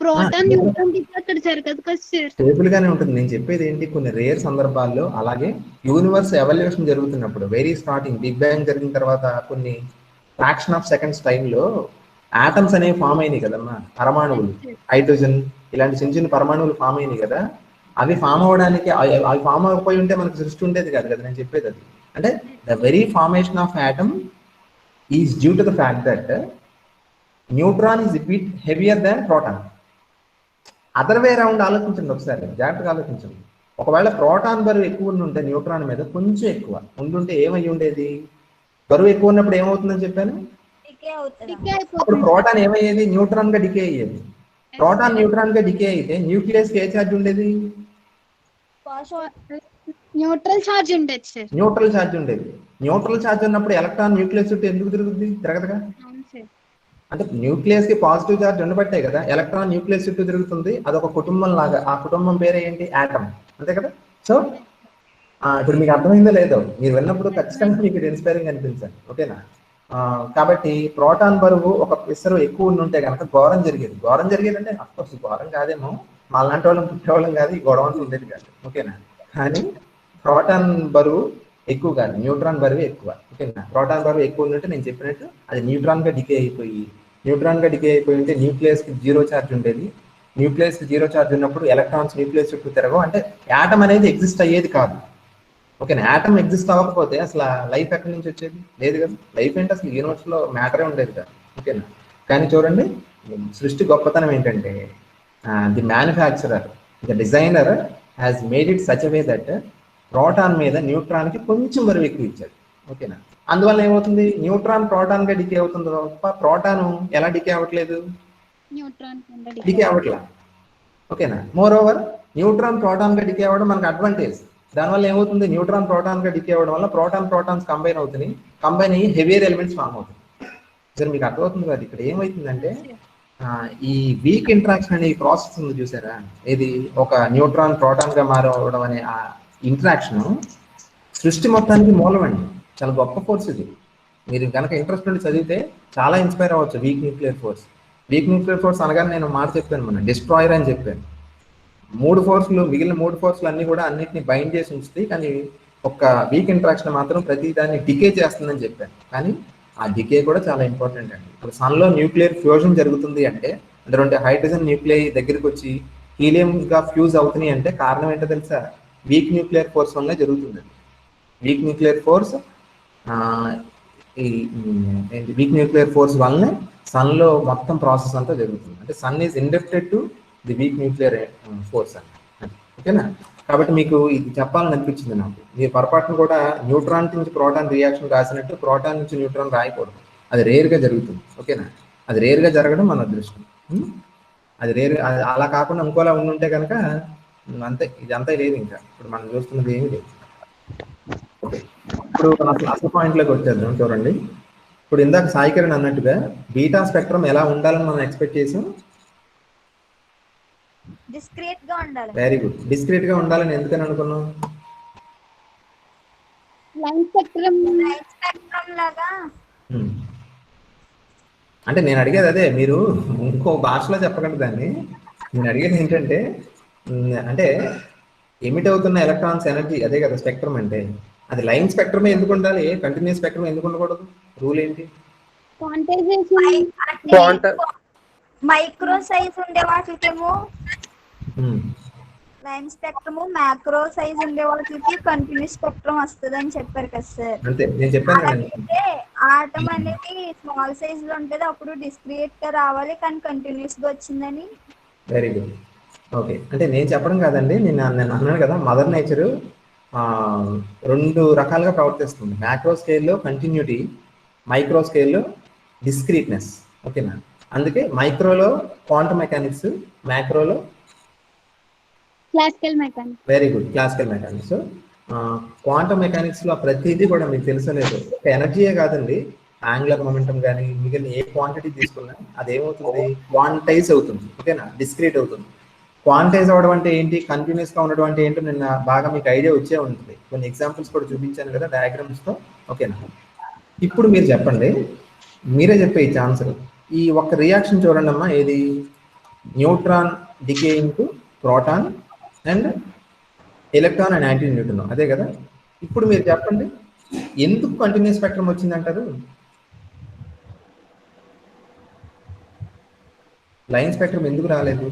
Proton neutron అక్కడ జరగదు కదా సార్. స్టేబుల్ గానే ఉంటుంది. నేను చెప్పేది ఏంటి, కొన్ని రేర్ సందర్భాల్లో అలాగే యూనివర్స్ ఎవల్యూషన్ జరుగుతున్నప్పుడు వెరీ స్టార్టింగ్ బిగ్ బ్యాంగ్ జరిగిన తర్వాత కొన్ని ఫ్రాక్షన్ ఆఫ్ సెకండ్స్ టైంలో ఆటమ్స్ అనేవి ఫామ్ అయినాయి కదమ్మా, పరమాణువులు, హైడ్రోజన్ ఇలాంటి చిన్న చిన్న పరమాణువులు ఫామ్ అయినాయి కదా. అవి ఫామ్ అవ్వడానికి అవి ఫామ్ అవ్వకపోయి ఉంటే మనకు సృష్టి ఉండేది కాదు కదా. నేను చెప్పేది అది అంటే the very formation of atom is due to the fact that neutron is bit heavier than proton. Other way round ఆలోచించండి ఒకసారి, జాగ్రత్తగా ఆలోచించండి. ఒకవేళ ప్రోటాన్ బరువు ఎక్కువ ఉంటే న్యూట్రాన్ మీద కొంచెం ఎక్కువ ఉండుంటే ఏమై ఉండేది? బరువు ఎక్కువ ఉన్నప్పుడు ఏమవుతుందని చెప్పాను, అప్పుడు ప్రోటాన్ ఏమయ్యేది? న్యూట్రాన్ గా డికే అయ్యేది. ప్రోటాన్ న్యూట్రాన్ గా డికే అయితే న్యూక్లియస్ కి ఏ ఛార్జ్ ఉండేది? న్యూట్రల్ ఛార్జ్ ఉండేది సార్. న్యూట్రల్ ఛార్జ్ ఉండేది. న్యూట్రల్ ఛార్జ్ ఉన్నప్పుడు ఎలక్ట్రాన్ న్యూక్లియస్ చుట్టూ ఎందుకు తిరుగుద్ది? తిరగదుగా. అంటే న్యూక్లియస్ కి పాజిటివ్ ఛార్జ్ ఉండబట్టే కదా ఎలక్ట్రాన్ న్యూక్లియస్ చుట్టూ తిరుగుతుంది. అదొక కుటుంబం లాగా. ఆ కుటుంబం పేరే ఏంటి? ఆటమ్. అంతే కదా. సో ఇప్పుడు మీకు అర్థమైందో లేదో, మీరు విన్నప్పుడు ఖచ్చితంగా మీకు ఇది ఇన్స్పైరింగ్ అనిపించాలి. ఓకేనా? కాబట్టి ప్రోటాన్ బరువు ఒక పిసరు ఎక్కువ ఉంటే కనుక ఘోరం జరిగేది. ఘోరం జరిగేది అంటే అఫ్కోర్స్ ఘోరం కాదేమో, మా లాంటి వాళ్ళం పుట్టేవాళ్ళం కాదు, ఈ గొడవ ఉండేది కాదు. ఓకేనా? కానీ ప్రోటాన్ బరువు ఎక్కువ కాదు, న్యూట్రాన్ బరువు ఎక్కువ. ఓకేనా? ప్రోటాన్ బరువు ఎక్కువ ఉంటే నేను చెప్పినట్టు అది న్యూట్రాన్ గా డికే అయిపోయి ఉంటే న్యూక్లియస్ కి జీరో ఛార్జ్ ఉండేది. న్యూక్లియస్ కి జీరో ఛార్జ్ ఉన్నప్పుడు ఎలక్ట్రాన్స్ న్యూక్లియస్ చుట్టూ తిరగవు, అంటే యాటమ్ అనేది ఎగ్జిస్ట్ అయ్యేది కాదు. ఓకేనా? యాటమ్ ఎగ్జిస్ట్ అవ్వకపోతే అసలు లైఫ్ ఎక్కడి నుంచి వచ్చేది? లేదు కదా. లైఫ్ ఏంటి అసలు యూనివర్స్ లో మ్యాటరే ఉండేది కాదు. ఓకేనా? కానీ చూడండి, సృష్టి గొప్పతనం ఏంటంటే the manufacturer, the designer has made it such way that proton మీద న్యూట్రాన్ కి కొంచెం బరువు ఎక్కువ ఇచ్చాడు. ఓకేనా? అందువల్ల ఏమవుతుంది? న్యూట్రాన్ ప్రోటాన్ గా డికే అవుతుంది తప్ప ప్రోటాన్ ఎలా డికే అవ్వట్లేదు, డికే అవ్వట్లా. ఓకేనా? మోర్ ఓవర్ న్యూట్రాన్ ప్రోటాన్ గా డికే అవ్వడం మనకు అడ్వాంటేజ్. దానివల్ల ఏమవుతుంది? న్యూట్రాన్ ప్రోటాన్ గా డికే అవ్వడం వల్ల ప్రోటాన్స్ కంబైన్ అవుతున్నాయి, కంబైన్ అయ్యి హెవియర్ ఎలిమెంట్స్ ఫామ్ అవుతుంది. సరే, మీకు అర్థమవుతుంది కదా. ఇక్కడ ఏమవుతుందంటే ఈ వీక్ ఇంటరాక్షన్ అనే ప్రాసెస్ ఉంది చూసారా, ఇది ఒక న్యూట్రాన్ ప్రోటాన్ గా మారవడం అనే ఆ ఇంటరాక్షన్ సృష్టి మొత్తానికి మూలం అండి. చాలా గొప్ప ఫోర్స్ ఇది. మీరు కనుక ఇంట్రెస్ట్ ఉండి చదివితే చాలా ఇన్స్పైర్ అవ్వచ్చు. Week nuclear force. Weak nuclear force అనగానే నేను మాట చెప్పాను, మన డిస్ట్రాయర్ అని చెప్పాను. మిగిలిన మూడు ఫోర్స్లు అన్ని కూడా అన్నిటిని బైండ్ చేసి ఉంచుతాయి, కానీ ఒక వీక్ ఇంటరాక్షన్ మాత్రం ప్రతి దాన్ని డికే చేస్తుందని చెప్పాను. కానీ ఆ డికే కూడా చాలా ఇంపార్టెంట్ అండి. ఇప్పుడు సన్లో న్యూక్లియర్ ఫ్యూజన్ జరుగుతుంది అంటే రెండు హైడ్రోజన్ న్యూక్లియై దగ్గరికి వచ్చి హీలియం గా ఫ్యూజ్ అవుతున్నాయి అంటే కారణం ఏంటో తెలుసా? వీక్ న్యూక్లియర్ ఫోర్స్ వల్ల జరుగుతుంది. Weak nuclear force weak nuclear force వల్లనే సన్లో మొత్తం ప్రాసెస్ అంతా జరుగుతుంది. అంటే sun is indebted to the weak nuclear force అని. ఓకేనా? కాబట్టి మీకు ఇది చెప్పాలని అనిపించింది నాకు. మీరు పొరపాటును కూడా న్యూట్రాన్ నుంచి ప్రోటాన్ రియాక్షన్ రాసినట్టు ప్రోటాన్ నుంచి న్యూట్రాన్ రాయకూడదు. అది రేర్గా జరుగుతుంది. ఓకేనా? అది రేర్గా జరగడం మన అదృష్టం. అది రేర్. అలా కాకుండా ఇంకోలా ఉండుంటే కనుక అంతే, ఇదంతా లేదు. ఇంకా ఇప్పుడు మనం చూస్తున్నది ఏమి లేదు. ఓకే, ఇప్పుడు అసలు పాయింట్లోకి వచ్చేద్దాం. చూడండి, ఇప్పుడు ఇందాక సాయి కిరణ్ అన్నట్టుగా బీటా స్పెక్ట్రమ్ ఎలా ఉండాలని మనం ఎక్స్పెక్ట్ చేసాం. డిస్క్రీట్ గా ఉండాలి. Very good. డిస్క్రీట్ గా ఉండాలని ఎందుకని అనుకున్నాం? లైన్ స్పెక్ట్రమ్ లాగా. అంటే నేను అడిగేది అదే, మీరు ఇంకో భాషలో చెప్పకండి దాన్ని. నేను అడిగేది ఏంటంటే, అంటే ఎమిట్ అవుతున్న ఎలక్ట్రాన్స్ ఎనర్జీ అదే కదా స్పెక్ట్రమ్ అంటే. అది లైన్ స్పెక్ట్రమే ఎందుకు ఉండాలి? కంటిన్యూస్ స్పెక్ట్రమ్ ఎందుకు ఉండకూడదు? రూల్ ఏంటి? మైక్రో సైజ్ ఉండే వాటికేమో లైన్ స్పెక్ట్రమ్, మ్యాక్రో సైజ్ ఉండే వాటికి కంటిన్యూస్ స్పెక్ట్రమ్ వస్తుంది అని చెప్పారు కదా సార్. అంతే, నేను చెప్పాను. ఆటం అనేది స్మాల్ సైజ్ లో ఉంటది, అప్పుడు డిస్క్రీట్ గా రావాలి, కానీ కంటిన్యూస్ గా వచ్చిందని. Very good. ఓకే, అంటే నేను చెప్పడం కాదండి, నేను అన్నాను కదా, మదర్ నేచర్ రెండు రకాలుగా ప్రవర్తిస్తుంది. మ్యాక్రో స్కేల్లో కంటిన్యూటీ, మైక్రో స్కేల్లో డిస్క్రీట్నెస్. ఓకేనా? అందుకే మైక్రోలో క్వాంటమ్ మెకానిక్స్, మ్యాక్రోలో classical mechanics. Very good, classical mechanics. Quantum mechanics లో ప్రతిదీ కూడా మీకు తెలుసలేదు, ఎనర్జీయే కాదండి, యాంగులర్ మొమెంటం కానీ మిగిలిన ఏ క్వాంటిటీ తీసుకున్నా అదేమవుతుంది? క్వాంటైజ్ అవుతుంది. ఓకేనా? డిస్క్రీట్ అవుతుంది. క్వాంటైజ్ అవ్వడం అంటే ఏంటి, కంటిన్యూస్ గా ఉండడం అంటే ఏంటో నిన్న బాగా మీకు ఐడియా వచ్చే ఉంటుంది. కొన్ని ఎగ్జాంపుల్స్ కూడా చూపించాను కదా డయాగ్రామ్స్ తో. ఓకేనా? ఇప్పుడు మీరు చెప్పండి, మీరే చెప్పే ఈ ఆన్సర్. ఈ ఒక్క రియాక్షన్ చూడండి అమ్మా, ఏది neutron decay into proton and electron and anti neutron, అదే కదా. ఇప్పుడు మీరు చెప్పండి, ఎందుకు కంటిన్యూస్ స్పెక్ట్రమ్ వచ్చిందంటారు? లైన్ స్పెక్ట్రమ్ ఎందుకు రాలేదు?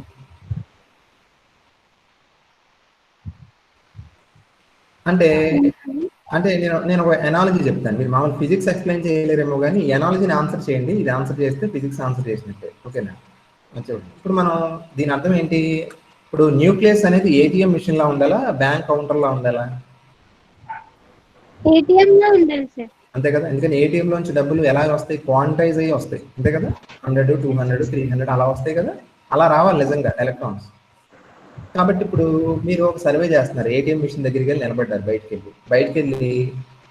అంటే నేను ఒక ఎనాలజీ చెప్తాను, మీరు మామూలు ఫిజిక్స్ ఎక్స్ప్లెయిన్ చేయలేరేమో కానీ ఈ ఎనాలజీని ఆన్సర్ చేయండి, ఇది ఆన్సర్ చేస్తే ఫిజిక్స్ ఆన్సర్ చేసినట్టే, ఓకేనా. ఇప్పుడు మనం దీని అర్థం ఏంటి? ఇప్పుడు న్యూక్లియస్ అనేది ఏటీఎం మిషన్ లా ఉండాలా, బ్యాంక్ కౌంటర్ లా ఉండాలా? ఏటీఎం లో ఉండాలి సార్. అంతే కదా, ఎందుకని ఏటీఎం లోంచి డబ్బులు ఎలా వస్తాయి? క్వాంటైజ్ అయ్యి వస్తాయి, అంతే కదా. 100, 200, 300 అలా వస్తాయి కదా, అలా రావాలి నిజంగా ఎలక్ట్రాన్స్. కాబట్టి ఇప్పుడు మీరు ఒక సర్వే చేస్తున్నారు, ఏటీఎం మిషన్ దగ్గరికి వెళ్ళి నిలబడ్డారు, బయటికి వెళ్ళి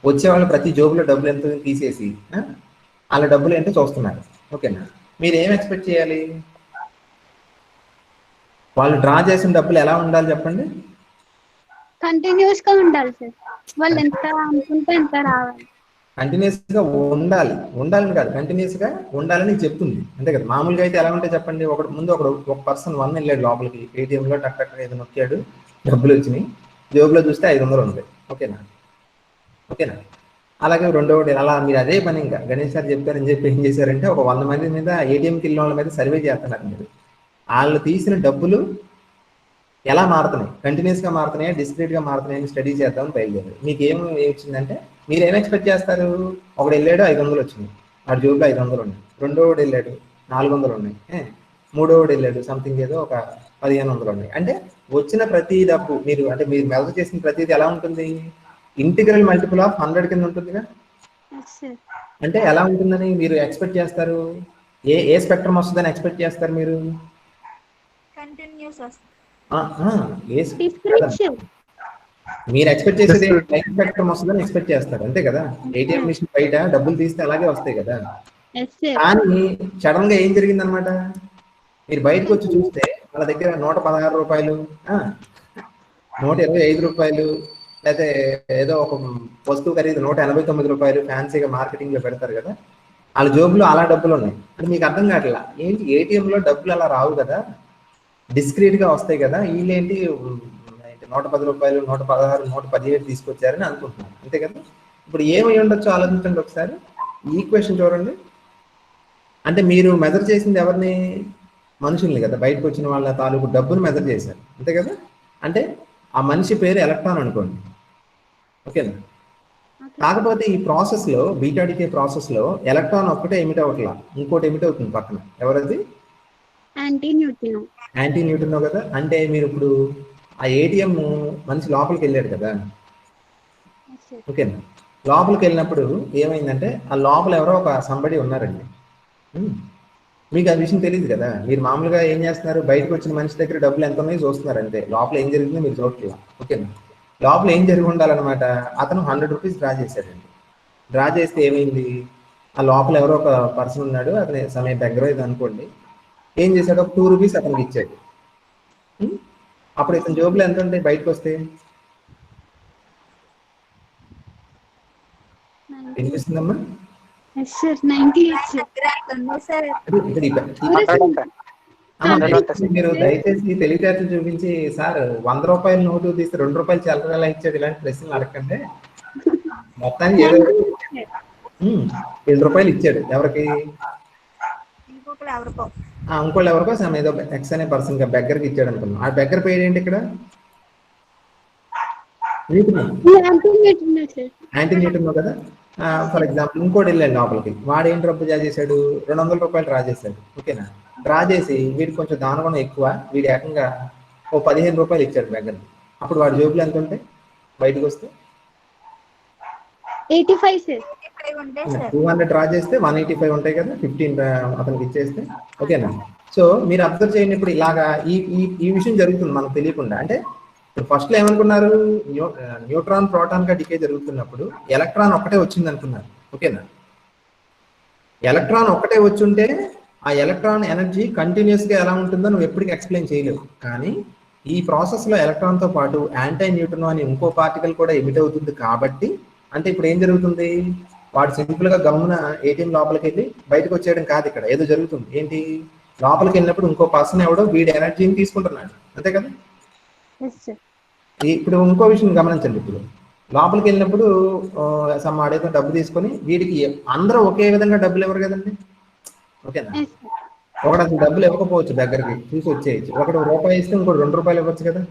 వచ్చేవాళ్ళు ప్రతి జోబులో డబ్బులు ఎంత తీసేసి వాళ్ళ డబ్బులు ఏంటో చూస్తున్నారు, ఓకేనా. మీరు ఏం ఎక్స్పెక్ట్ చేయాలి? వాళ్ళు డ్రా చేసిన డబ్బులు ఎలా ఉండాలి చెప్పండి? కంటిన్యూస్ గా ఉండాలి సార్, వాళ్ళు ఎంత అనుకుంటే ఎంత రావాలి. కంటిన్యూస్ గా ఉండాలని కాదు, కంటిన్యూస్ గా ఉండాలని చెప్తుంది, అంతే కదా. మామూలుగా అయితే ఎలా ఉంటే చెప్పండి, ఒక పర్సన్ 1 వెళ్ళాడు లోపలికి, ఏటీఎం లో టక్ టక్ ఏదో నొక్కాడు, డబ్బులు వచ్చినాయి, జోబులో చూస్తే 500 ఉంది, ఓకేనా. అలాగే రెండోది అలా మీరు అదే పని ఇంకా గణేష్ సార్ చెప్పారని చెప్పి ఏం చేశారంటే ఒక 100 మంది మీద ఏటీఎంకి వెళ్ళిన వాళ్ళ మీద సర్వే చేస్తున్నారు మీరు. వాళ్ళు తీసిన డబ్బులు ఎలా మారుతున్నాయి, కంటిన్యూస్ గా మారుతున్నాయా, డిస్క్రీట్ గా మారుతున్నాయని స్టడీ చేద్దామని బయలుదేరారు. మీకు ఏమొచ్చిందంటే మీరు ఏం ఎక్స్పెక్ట్ చేస్తారు? ఒకడు వెళ్ళాడు 500 వచ్చినాయి, వాడి జోబులో 500 ఉన్నాయి. రెండోవాడు వెళ్ళాడు 400 ఉన్నాయి. మూడోవాడు వెళ్ళాడు సంథింగ్ ఏదో ఒక 1500 ఉన్నాయి. అంటే వచ్చిన ప్రతి డబ్బు మీరు మెజర్ చేసిన ప్రతిది ఎలా ఉంటుంది? ఇంటిగ్రల్ మల్టిపుల్ ఆఫ్ 100 కింద ఉంటుందిగా. అంటే ఎలా ఉంటుందని మీరు ఎక్స్పెక్ట్ చేస్తారు? ఏ స్పెక్ట్రమ్ వస్తుందని ఎక్స్పెక్ట్ చేస్తారు మీరు? కంటిన్యూస్ వస్తుంది. మీరు ఎక్స్పెక్ట్ చేసేది లైన్ స్పెక్ట్రమ్ వస్తుందని ఎక్స్పెక్ట్ చేస్తారు, అంతే కదా. ఏటీఎం మిషన్ బయట డబ్బులు తీస్తే అలాగే వస్తాయి కదా. కానీ సడన్ గా ఏం జరిగింది అనమాట, మీరు బయటకు వచ్చి చూస్తే వాళ్ళ దగ్గర 116 రూపాయలు, 125 రూపాయలు, లేకపోతే ఏదో ఒక వస్తువు ఖరీదు 189 రూపాయలు ఫ్యాన్సీగా మార్కెటింగ్ లో పెడతారు కదా, వాళ్ళ జోబులో అలా డబ్బులు ఉన్నాయి. అంటే మీకు అర్థం కావట్లా ఏంటి, ఏటీఎం లో డబ్బులు అలా రావు కదా, డిస్క్రీట్ గా వస్తాయి కదా. వీళ్ళేంటి 110 రూపాయలు, 116, 117 తీసుకొచ్చారని అనుకుంటున్నాను, అంతే కదా. ఇప్పుడు ఏమై ఉండొచ్చు ఆలోచించండి ఒకసారి, ఈ ఈక్వేషన్ చూడండి. అంటే మీరు మెజర్ చేసింది ఎవరిని? మనుషుల్ని కదా, బయటకు వచ్చిన వాళ్ళ తాలూకు డబ్బును మెజర్ చేశారు, అంతే కదా. అంటే ఆ మనిషి పేరు ఎలక్ట్రాన్ అనుకోండి, ఓకేనా. కాకపోతే ఈ ప్రాసెస్ లో, బీటా డికే ప్రాసెస్ లో ఎలక్ట్రాన్ ఒక్కటే ఎమిట్ అవ్వట్లా, ఇంకోటి ఎమిట్ అవుతుంది పక్కన. ఎవరది? యాంటీ న్యూట్రినో కదా. అంటే మీరు ఇప్పుడు ఆ ఏటీఎం మనిషి లోపలికి వెళ్ళాడు కదా, ఓకేనా. లోపలికి వెళ్ళినప్పుడు ఏమైందంటే ఆ లోపల ఎవరో ఒక సంబడి ఉన్నారండి. మీకు ఆ విషయం తెలియదు కదా. మీరు మామూలుగా ఏం చేస్తున్నారు, బయటకు వచ్చిన మనిషి దగ్గర డబ్బులు ఎంత ఉన్నాయో చూస్తున్నారు అంతే, లోపల ఏం జరిగిందో మీరు చూడట్లేదు, ఓకేనా. లోపల ఏం జరిగి ఉండాలన్నమాట, అతను 100 రూపీస్ డ్రా చేశాడండి. డ్రా చేస్తే ఏమైంది, ఆ లోపల ఎవరో ఒక పర్సన్ ఉన్నాడు, అతని సమయం దగ్గర ఇది అనుకోండి, ఏం చేశాడు, ఒక 2 రూపీస్ అతనికి ఇచ్చాడు. అప్పుడు ఇతని జోబులో ఎంత ఉంటాయి బయటకు వస్తే? వినిపిస్తుందమ్మా? మీరు దయచేసి తెలివితేటలు చూపించి, సార్ 100 రూపాయల నోటు తీస్తే 2 రూపాయలు చిల్లర ఎలా ఇచ్చాడు, ఇలాంటి ప్రశ్నలు అడగండి. మొత్తానికి ఏదో 2 రూపాయలు ఇచ్చాడు ఎవరికి? ఇంకోళ్ళు ఎవరికో ఏదో ఎక్స్ అనే పర్సన్ గా బెగ్గర్కి ఇచ్చాడు అనుకున్నాం. ఆ బెగ్గర్ పేరు ఏంటి ఇక్కడ? యాంటీ న్యూట్రినో కదా. ఫర్ ఎగ్జాంపుల్ ఇంకోటి వెళ్ళాడు లోపలికి, వాడు ఏం డ్రా చేశాడు, 200 రూపాయలు డ్రా చేశాడు, ఓకేనా. డ్రా చేసి వీడికి కొంచెం దానగుణం ఎక్కువ, వీడి ఏకంగా ఓ 15 రూపాయలు ఇచ్చాడు బెగ్గర్. అప్పుడు వాడి జోబులు ఎంత ఉంటాయి బయటకు వస్తే? 200 డ్రా చేస్తే 185 ఉంటాయి కదా, 15 అతనికి ఇచ్చేస్తే, ఓకేనా. సో మీరు అబ్జర్వ్ చేయండి, ఇప్పుడు ఇలాగా ఈ విషయం జరుగుతుంది మనకు తెలియకుండా. అంటే ఫస్ట్ లో ఏమనుకున్నారు, న్యూట్రాన్ ప్రోటాన్ గా డికే జరుగుతున్నప్పుడు ఎలక్ట్రాన్ ఒక్కటే వచ్చింది అనుకున్నారు, ఓకేనా. ఎలక్ట్రాన్ ఒక్కటే వచ్చుంటే ఆ ఎలక్ట్రాన్ ఎనర్జీ కంటిన్యూస్ గా ఎలా ఉంటుందో నువ్వు ఎప్పటికీ ఎక్స్ప్లెయిన్ చేయలేవు. కానీ ఈ ప్రాసెస్ లో ఎలక్ట్రాన్ తో పాటు యాంటీ న్యూట్రినో అని ఇంకో పార్టికల్ కూడా ఎమిట్ అవుతుంది. కాబట్టి అంటే ఇప్పుడు ఏం జరుగుతుంది, వాడు సింపుల్ గా గమ్మున ఏటీఎం లోపలికి వెళ్ళి బయటకు వచ్చేయడం కాదు, ఇక్కడ ఏదో జరుగుతుంది. ఏంటి, లోపలికి వెళ్ళినప్పుడు ఇంకో పర్సన్ ఎవడో వీడి ఎనర్జీని తీసుకుంటున్నాడు, అంతే కదా. Yes sir. ఇప్పుడు ఇంకో విషయం గమనించండి. ఇప్పుడు లోపలికి వెళ్ళినప్పుడు సమ్ ఆడేదో డబ్బు తీసుకొని వీడికి అందరూ ఒకే విధంగా డబ్బులు ఇవ్వరు కదండి, ఓకేనా. Yes sir. ఒకడు అసలు డబ్బులు ఇవ్వకపోవచ్చు, దగ్గరికి చూసి వచ్చేయచ్చు. ఒకడు రూపాయి ఇస్తే ఇంకోటి 2 రూపాయలు ఇవ్వచ్చు కదా.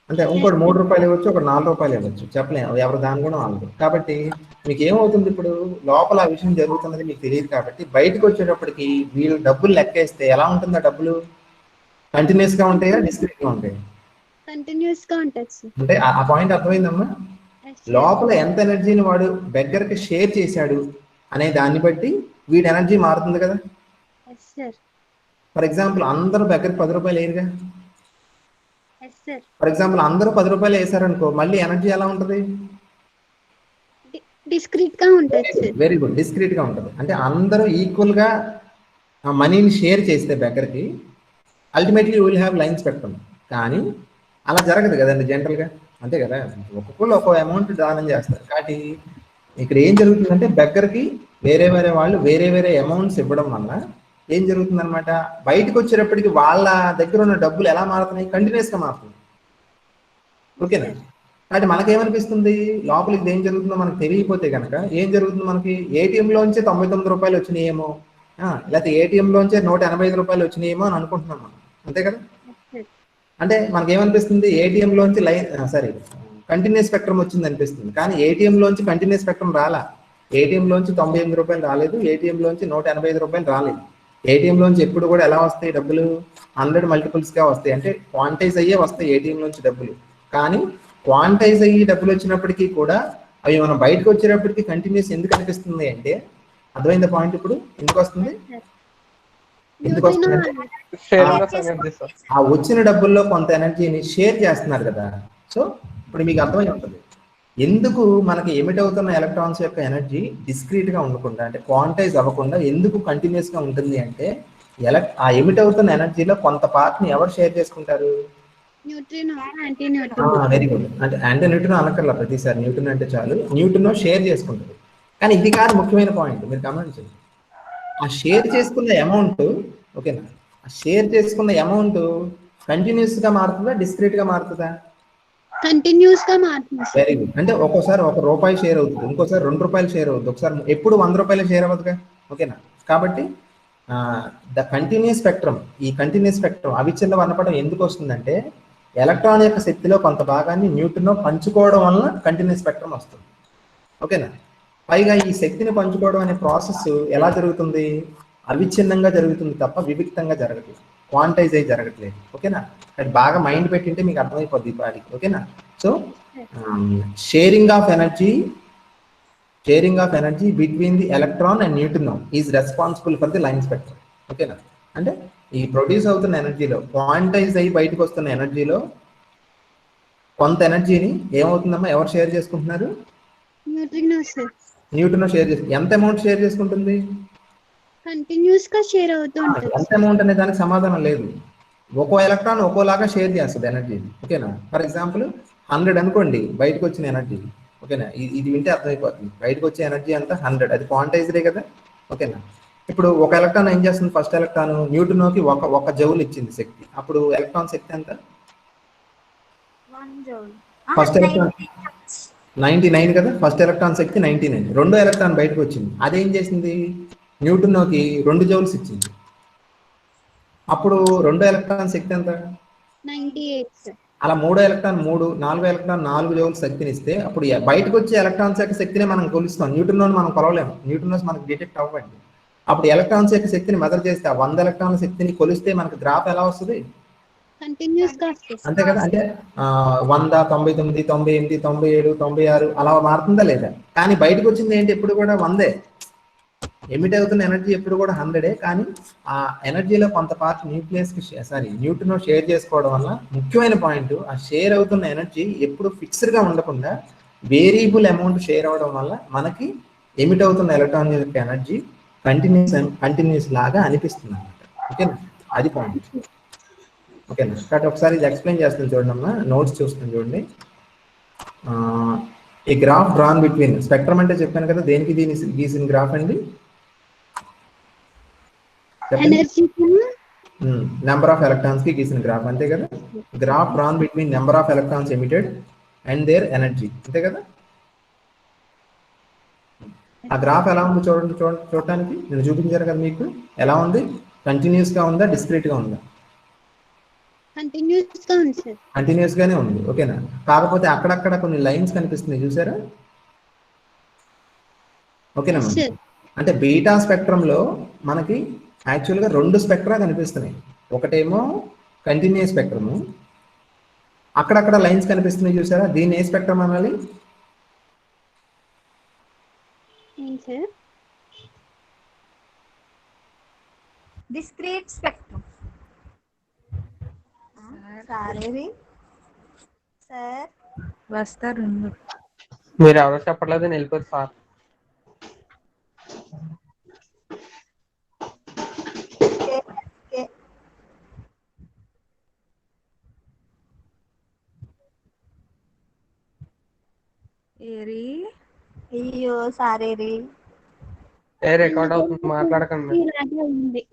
అంటే ఇంకోటి 3 రూపాయలు ఇవ్వచ్చు, ఒకటి 4 రూపాయలు ఇవ్వచ్చు, చెప్పలేము, ఎవరు దాని కూడా వాళ్ళదు. కాబట్టి మీకు ఏమవుతుంది, ఇప్పుడు లోపల ఆ విషయం జరుగుతున్నది మీకు తెలియదు కాబట్టి బయటకు వచ్చేటప్పటికి వీళ్ళు డబ్బులు లెక్కేస్తే ఎలా ఉంటుంది, ఆ డబ్బులు కంటిన్యూస్ గా ఉంటాయా, డిస్క్రీట్ గా ఉంటాయా? కంటిన్యూస్ గా ఉంటుంది సార్. అంటే ఆ పాయింట్ అర్థమైందమ్మా. లోపల ఎంత ఎనర్జీని వాడు బెగ్గర్కి షేర్ చేశాడు అనే దాన్ని బట్టి వీడి ఎనర్జీ మారుతుంది కదా. Yes sir. ఫర్ ఎగ్జాంపుల్ అందరూ బెగ్గర్కి 10 రూపాయలు వేయరుగా. Yes sir. ఫర్ ఎగ్జాంపుల్ అందరూ 10 రూపాయలు వేసారనుకో, మళ్ళీ ఎనర్జీ ఎలా ఉంటుంది, డిస్క్రీట్ గా ఉంటుంది సార్. వెరీ గుడ్, డిస్క్రీట్ గా ఉంటుంది. అంటే అందరూ ఈక్వల్ గా ఆ మనీని షేర్ చేస్తే బెగ్గర్కి ultimately you will have line spectrum. కానీ అలా జరగదు కదండి జనరల్ గా, అంతే కదా. ఒక్కొక్కళ్ళు ఒక్కో అమౌంట్ దానం చేస్తారు. కాబట్టి ఇక్కడ ఏం జరుగుతుందంటే బెగ్గర్కి వేరే వేరే వాళ్ళు వేరే వేరే అమౌంట్స్ ఇవ్వడం వల్ల ఏం జరుగుతుంది అనమాట, బయటకు వచ్చేటప్పటికి వాళ్ళ దగ్గర ఉన్న డబ్బులు ఎలా మారుతున్నాయి, కంటిన్యూస్ గా మారుతుంది, ఓకేనా. కాబట్టి మనకేమనిపిస్తుంది, లోపలికి ఏం జరుగుతుందో మనకు తెలియకపోతే కనుక ఏం జరుగుతుంది, మనకి ఏటీఎంలోంచి 99 రూపాయలు వచ్చినాయేమో, లేకపోతే ఏటీఎంలోంచి 185 రూపాయలు వచ్చినాయేమో అని అనుకుంటున్నాం మనం, అంతే కదా. అంటే మనకేమనిపిస్తుంది, ఏటీఎంలోంచి కంటిన్యూస్ స్పెక్ట్రమ్ వచ్చింది అనిపిస్తుంది. కానీ ఏటీఎంలోంచి కంటిన్యూస్ స్పెక్ట్రమ్ రాలా. ఏటీఎంలోంచి 98 రూపాయలు రాలేదు, ఏటీఎంలోంచి 185 రూపాయలు రాలేదు. ఏటీఎంలోంచి ఎప్పుడు కూడా ఎలా వస్తాయి డబ్బులు, 100 మల్టిపుల్స్ గా వస్తాయి, అంటే క్వాంటైజ్ అయ్యే వస్తాయి ఏటీఎంలోంచి డబ్బులు. కానీ క్వాంటైజ్ అయ్యి డబ్బులు వచ్చినప్పటికీ కూడా అవి మనం బయటకు వచ్చేటప్పటికి కంటిన్యూస్ ఎందుకు అనిపిస్తుంది అంటే, అర్థమైంది పాయింట్. ఇప్పుడు ఎందుకు వస్తుంది, ఎందుకు వస్తుంది, ఆ వచ్చిన డబ్బుల్లో కొంత ఎనర్జీని షేర్ చేస్తున్నారు కదా. సో ఇప్పుడు మీకు అర్థమై ఉంటుంది ఎందుకు మనకి ఎమిట్ అవుతున్న ఎలక్ట్రాన్స్ యొక్క ఎనర్జీ డిస్క్రీట్ గా ఉండకుండా, అంటే క్వాంటైజ్ అవ్వకుండా ఎందుకు కంటిన్యూస్ గా ఉంటుంది అంటే, ఆ ఎమిట్ అవుతున్న ఎనర్జీలో కొంత పార్ట్ ని ఎవరు షేర్ చేసుకుంటారు, neutrino, anti neutrino. Very good. అంటే యాంటీ న్యూట్రినో అనక్కర్లా, ప్రతిసారి న్యూట్రినో అంటే చాలు, న్యూట్రినో షేర్ చేసుకుంటారు. కానీ ఇది కాదు ముఖ్యమైన పాయింట్, మీరు గమనించండి. ఆ షేర్ చేసుకున్న అమౌంట్, ఓకేనా, ఆ షేర్ చేసుకున్న అమౌంట్ కంటిన్యూస్ గా మారుతుందా, డిస్క్రీట్ గా మారుతుందా, కంటిన్యూస్ గా మారుతుంది. Very good. అంటే ఒక్కోసారి 1 రూపాయి షేర్ అవుతుంది, ఇంకోసారి 2 రూపాయలు షేర్ అవుతుంది, ఒకసారి ఎప్పుడు 100 రూపాయలు షేర్ అవ్వదుగా, ఓకేనా. కాబట్టి ద కంటిన్యూస్ స్పెక్ట్రమ్, ఈ కంటిన్యూస్ స్పెక్ట్రమ్ అవిచ్ఛిన్న వర్ణపటం ఎందుకు వస్తుందంటే, ఎలక్ట్రాన్ యొక్క శక్తిలో కొంత భాగాన్ని న్యూట్రినో పంచుకోవడం వలన కంటిన్యూస్ స్పెక్ట్రమ్ వస్తుంది, ఓకేనా. పైగా ఈ శక్తిని పంచుకోవడం అనే ప్రాసెస్ ఎలా జరుగుతుంది, అవిచ్ఛిన్నంగా జరుగుతుంది తప్ప వివిక్తంగా జరగట్లేదు, క్వాంటైజ్ అయి జరగట్లేదు, ఓకేనా. అది బాగా మైండ్ పెట్టింటే మీకు అర్థమైపోద్ది పాటికి, ఓకేనా. So sharing of energy between the electron and neutrino is responsible for the line spectrum, ఓకేనా. అంటే ఈ ప్రొడ్యూస్ అవుతున్న ఎనర్జీలో, క్వాంటైజ్ అయ్యి బయటకు వస్తున్న ఎనర్జీలో కొంత ఎనర్జీని ఏమవుతుందమ్మా, ఎవరు షేర్ చేసుకుంటున్నారు, న్యూట్రినో షేర్ చేసుకుంటుంది. ఎంత అమౌంట్ షేర్ చేసుకుంటుంది, కంటిన్యూస్ గా షేర్ అవుతూ ఉంటుంది. ఎంత అమౌంట్ అనే దానికి సమాధానం లేదు. ఒక్కో ఎలక్ట్రాన్ ఒక్కోలాగా షేర్ చేస్తుంది ఎనర్జీని, ఓకేనా. ఫర్ ఎగ్జాంపుల్ 100 అనుకోండి బయటకు వచ్చిన ఎనర్జీ, ఓకేనా. ఇది వింటే అర్థమైపోతుంది, బయటకు వచ్చే ఎనర్జీ అంతా 100, అది క్వాంటైజ్డే కదా, ఓకేనా. ఇప్పుడు ఒక ఎలక్ట్రాన్ ఏం చేస్తుంది, ఫస్ట్ ఎలక్ట్రాన్ న్యూట్రినోకి ఒక జౌల్ ఇచ్చింది శక్తి, అప్పుడు ఎలక్ట్రాన్ శక్తి ఎంత, 1 జౌల్. ఫస్ట్ ఎలక్ట్రాన్ 99 కదా, ఫస్ట్ ఎలక్ట్రాన్ శక్తి 99. రెండో ఎలక్ట్రాన్ బయటకు వచ్చింది, అదేం చేసింది, న్యూట్రినోకి 2 జౌల్స్ ఇచ్చింది, అప్పుడు రెండో ఎలక్ట్రాన్ శక్తి ఎంత, 98. అలా మూడో ఎలక్ట్రాన్ 3, నాలుగో ఎలక్ట్రాన్ 4 జౌల్స్ శక్తిని ఇస్తే అప్పుడు బయటకు వచ్చే ఎలక్ట్రాన్స్ యొక్క శక్తిని మనం కొలుస్తాం, న్యూట్రినోని మనం కొలవలేము, న్యూట్రినోస్ మనకు డిటెక్ట్ అవ్వండి. అప్పుడు ఎలక్ట్రాన్స్ యొక్క శక్తిని మెజర్ చేస్తే 100 ఎలక్ట్రాన్ల శక్తిని కొలిస్తే మనకు గ్రాఫ్ ఎలా వస్తుంది, కంటిన్యూస్ గా వస్తుంది, అంతే కదా. అంటే 100, 99, 98, 97, 96 అలా మారుతుందా లేదా. కానీ బయటకు వచ్చింది ఏంటి, ఎప్పుడు కూడా 100. ఎమిట్ అవుతున్న ఎనర్జీ ఎప్పుడు కూడా 100, కానీ ఆ ఎనర్జీలో కొంత పార్ట్ న్యూట్రినో షేర్ చేసుకోవడం వల్ల ముఖ్యమైన పాయింట్, ఆ షేర్ అవుతున్న ఎనర్జీ ఎప్పుడు ఫిక్స్డ్ గా ఉండకుండా వేరియబుల్ అమౌంట్ షేర్ అవ్వడం వల్ల మనకి ఎమిట్ అవుతున్న ఎలక్ట్రాన్ యొక్క ఎనర్జీ కంటిన్యూస్ లాగా అనిపిస్తుంది అన్నమాట, ఓకేనా. అది పాయింట్, ఓకేనా. కాబట్టి ఒకసారి ఇది ఎక్స్ప్లెయిన్ చేస్తాను చూడండి అమ్మా, నోట్స్ చూస్తాను చూడండి. ఈ గ్రాఫ్ డ్రాన్ బిట్వీన్ స్పెక్ట్రమ్ అంటే చెప్పాను కదా, దేనికి దీని గీసిన గ్రాఫ్ అండి, చెప్పండి. ఎనర్జీ నెంబర్ ఆఫ్ ఎలక్ట్రాన్స్ కి గీసిన గ్రాఫ్ అంతే కదా. Graph drawn between number of electrons emitted and there energy అంతే కదా. ఆ గ్రాఫ్ ఎలా ఉంది చూడండి, చూడటానికి నేను చూపించాను కదా మీకు. ఎలా ఉంది? కంటిన్యూస్ గా ఉందా, డిస్క్రీట్ గా ఉందా? కంటిన్యూస్ గా ఉంది సార్. కంటిన్యూస్ గానే ఉంది, ఓకేనా. కాకపోతే అక్కడక్కడ కొన్ని లైన్స్ కనిపిస్తున్నాయి చూసారా, ఓకేనా. Yes, sir. అంటే బీటా స్పెక్ట్రమ్ లో మనకి యాక్చువల్గా 2 స్పెక్ట్రా కనిపిస్తున్నాయి. ఒకటేమో కంటిన్యూస్ స్పెక్ట్రము, అక్కడక్కడ లైన్స్ కనిపిస్తున్నాయి చూసారా, దీన్ని ఏ స్పెక్ట్రమ్ అనాలి? ఏంటి సార్? Discrete spectrum. సారేది సార్ వస్తారు. మీరు ఎవరో చెప్పట్లేదని వెళ్ళిపోరు సార్. ఏరి అయ్యో సారేది ఏ రికార్డ్ అవుతుంది, మాట్లాడకండి. ఇలాగే ఉంది.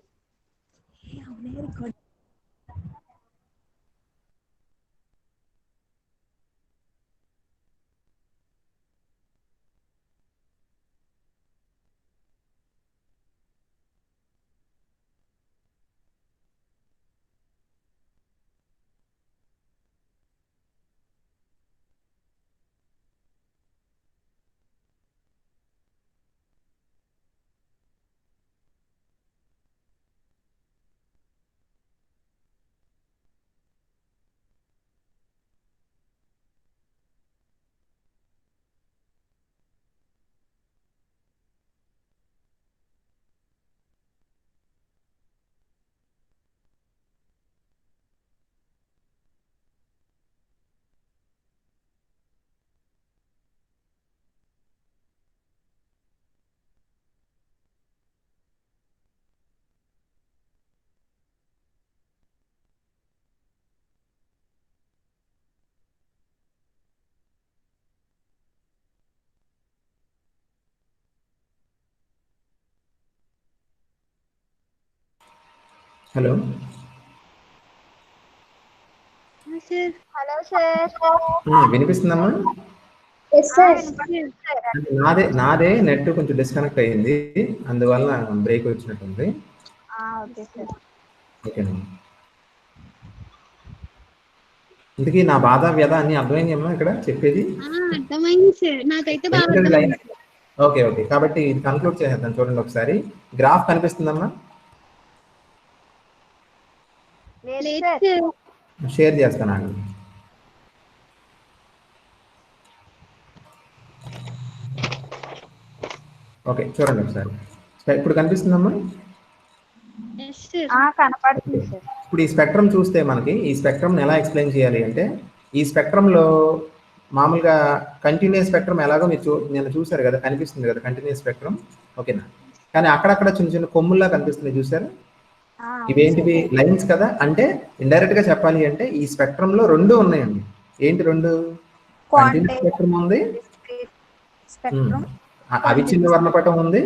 Hello sir. Hello sir. వినిపిస్తుందమ్మా? Yes sir. నాదే నెట్ కొంచెం డిస్కనెక్ట్ అయ్యింది, అందువల్ల బ్రేక్ వచ్చినట్టుంది. Okay sir. ఓకేనా. ఇంతకీ నా బాధ వ్యధ అన్ని అర్థమైందమ్మా ఇక్కడ చెప్పేది? అర్థమైంది సార్, నాకైతే బాగా ఎందుకంటే అర్థమైంది. ఓకే కాబట్టి ఇది కన్క్లూడ్ చేసేద్దాం. చూడండి ఒకసారి, గ్రాఫ్ కనిపిస్తుందమ్మా? లేదు సార్. షేర్ చేస్తాను ఆగండి. ఓకే చూడండి ఒకసారి, ఇప్పుడు కనిపిస్తుందమ్మా? Yes, sir. కనపడుతుంది సార్. ఇప్పుడు ఈ స్పెక్ట్రమ్ చూస్తే మనకి ఈ స్పెక్ట్రమ్ని ఎలా ఎక్స్ప్లెయిన్ చేయాలి అంటే, ఈ స్పెక్ట్రంలో మామూలుగా కంటిన్యూస్ స్పెక్ట్రమ్ ఎలాగో మీరు నేను చూసారు కదా, కనిపిస్తుంది కదా కంటిన్యూస్ స్పెక్ట్రమ్, ఓకేనా. కానీ అక్కడక్కడ చిన్న చిన్న కొమ్ముల్లా కనిపిస్తున్నాయి చూసారా, ఇవేంటివి? లైన్స్ కదా. అంటే ఇండైరెక్ట్ గా చెప్పాలి అంటే ఈ స్పెక్ట్రమ్ లో 2 ఉన్నాయండి. ఏంటి 2? కంటిన్యూస్ స్పెక్ట్రమ్ ఉంది, అవిచ్ఛిన్న వర్ణపటం ఉంది,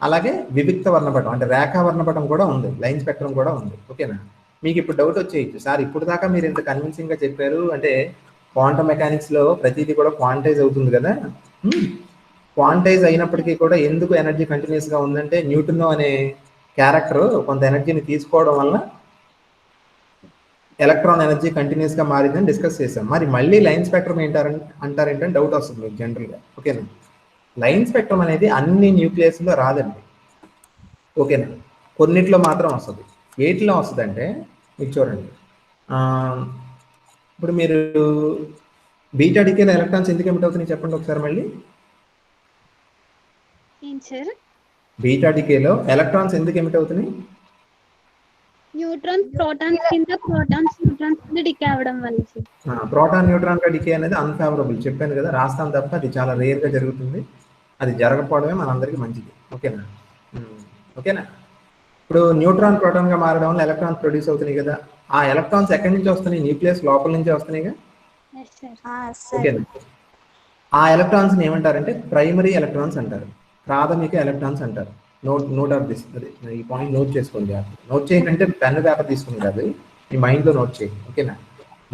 అలాగే వివిక్త వర్ణపటం అంటే రేఖా వర్ణపటం కూడా ఉంది, లైన్ స్పెక్ట్రమ్ కూడా ఉంది, ఓకేనా. మీకు ఇప్పుడు డౌట్ వచ్చేయచ్చు, సార్ ఇప్పుడు దాకా మీరు ఇంత కన్విన్సింగ్ గా చెప్పారు అంటే క్వాంటమ్ మెకానిక్స్ లో ప్రతిదీ కూడా క్వాంటైజ్ అవుతుంది కదా. క్వాంటైజ్ అయినప్పటికీ కూడా ఎందుకు ఎనర్జీ కంటిన్యూస్ గా ఉందంటే, న్యూటన్ అనే క్యారెక్టర్ కొంత ఎనర్జీని తీసుకోవడం వల్ల ఎలక్ట్రాన్ ఎనర్జీ కంటిన్యూస్ గా మారిందని డిస్కస్ చేసాం. మరి మళ్ళీ లైన్ స్పెక్ట్రమ్ అంటారేంటంటే డౌట్ వస్తుంది మీకు జనరల్ గా, ఓకేనా. లైన్ స్పెక్ట్రమ్ అనేది అన్ని న్యూక్లియస్ లో రాదండి, ఓకేనా. కొన్నిట్లో మాత్రం వస్తుంది. వేటిలో వస్తుంది అంటే మీకు చూడండి, ఇప్పుడు మీరు బీటా డికేలో ఎలక్ట్రాన్స్ ఎందుకు ఎమిట్ అవుతున్నాయి చెప్పండి ఒకసారి మళ్ళీ. ఏంటి సార్? బీటా డికేలో ఎలక్ట్రాన్స్ ఎందుకు ఎమిట్ అవుతున్నాయి? న్యూట్రాన్స్ ప్రోటాన్స్ కింద, ప్రోటాన్స్ న్యూట్రాన్స్ కింద డికే అవడం వల్ల సార్. ప్రోటాన్ న్యూట్రాన్ డికే అనేది అన్ఫేవరబుల్, చెప్పాను కదా, రాస్తాం తప్ప అది చాలా రేర్ గా జరుగుతుంది. అది జరగకపోవడమే మనందరికీ మంచిది, ఓకేనా. ఓకేనా. ఇప్పుడు న్యూట్రాన్ ప్రోటాన్ గా మారడం వల్ల ఎలక్ట్రాన్స్ ప్రొడ్యూస్ అవుతున్నాయి కదా. ఆ ఎలక్ట్రాన్స్ ఎక్కడి నుంచి వస్తున్నాయి? న్యూక్లియస్ లోపల నుంచి వస్తున్నాయిగా, ఓకేనా. ఆ ఎలక్ట్రాన్స్ ఏమంటారంటే ప్రైమరీ ఎలక్ట్రాన్స్ అంటారు, ప్రాథమిక ఎలక్ట్రాన్స్ అంటారు. నోట్ ఆఫ్ దిస్, అదే ఈ పాయింట్ నోట్ చేసుకోండి. నోట్ చేయండి, పెన్ పేపర్ తీసుకుని కాదు, మీ మైండ్లో నోట్ చేయండి. ఓకేనా?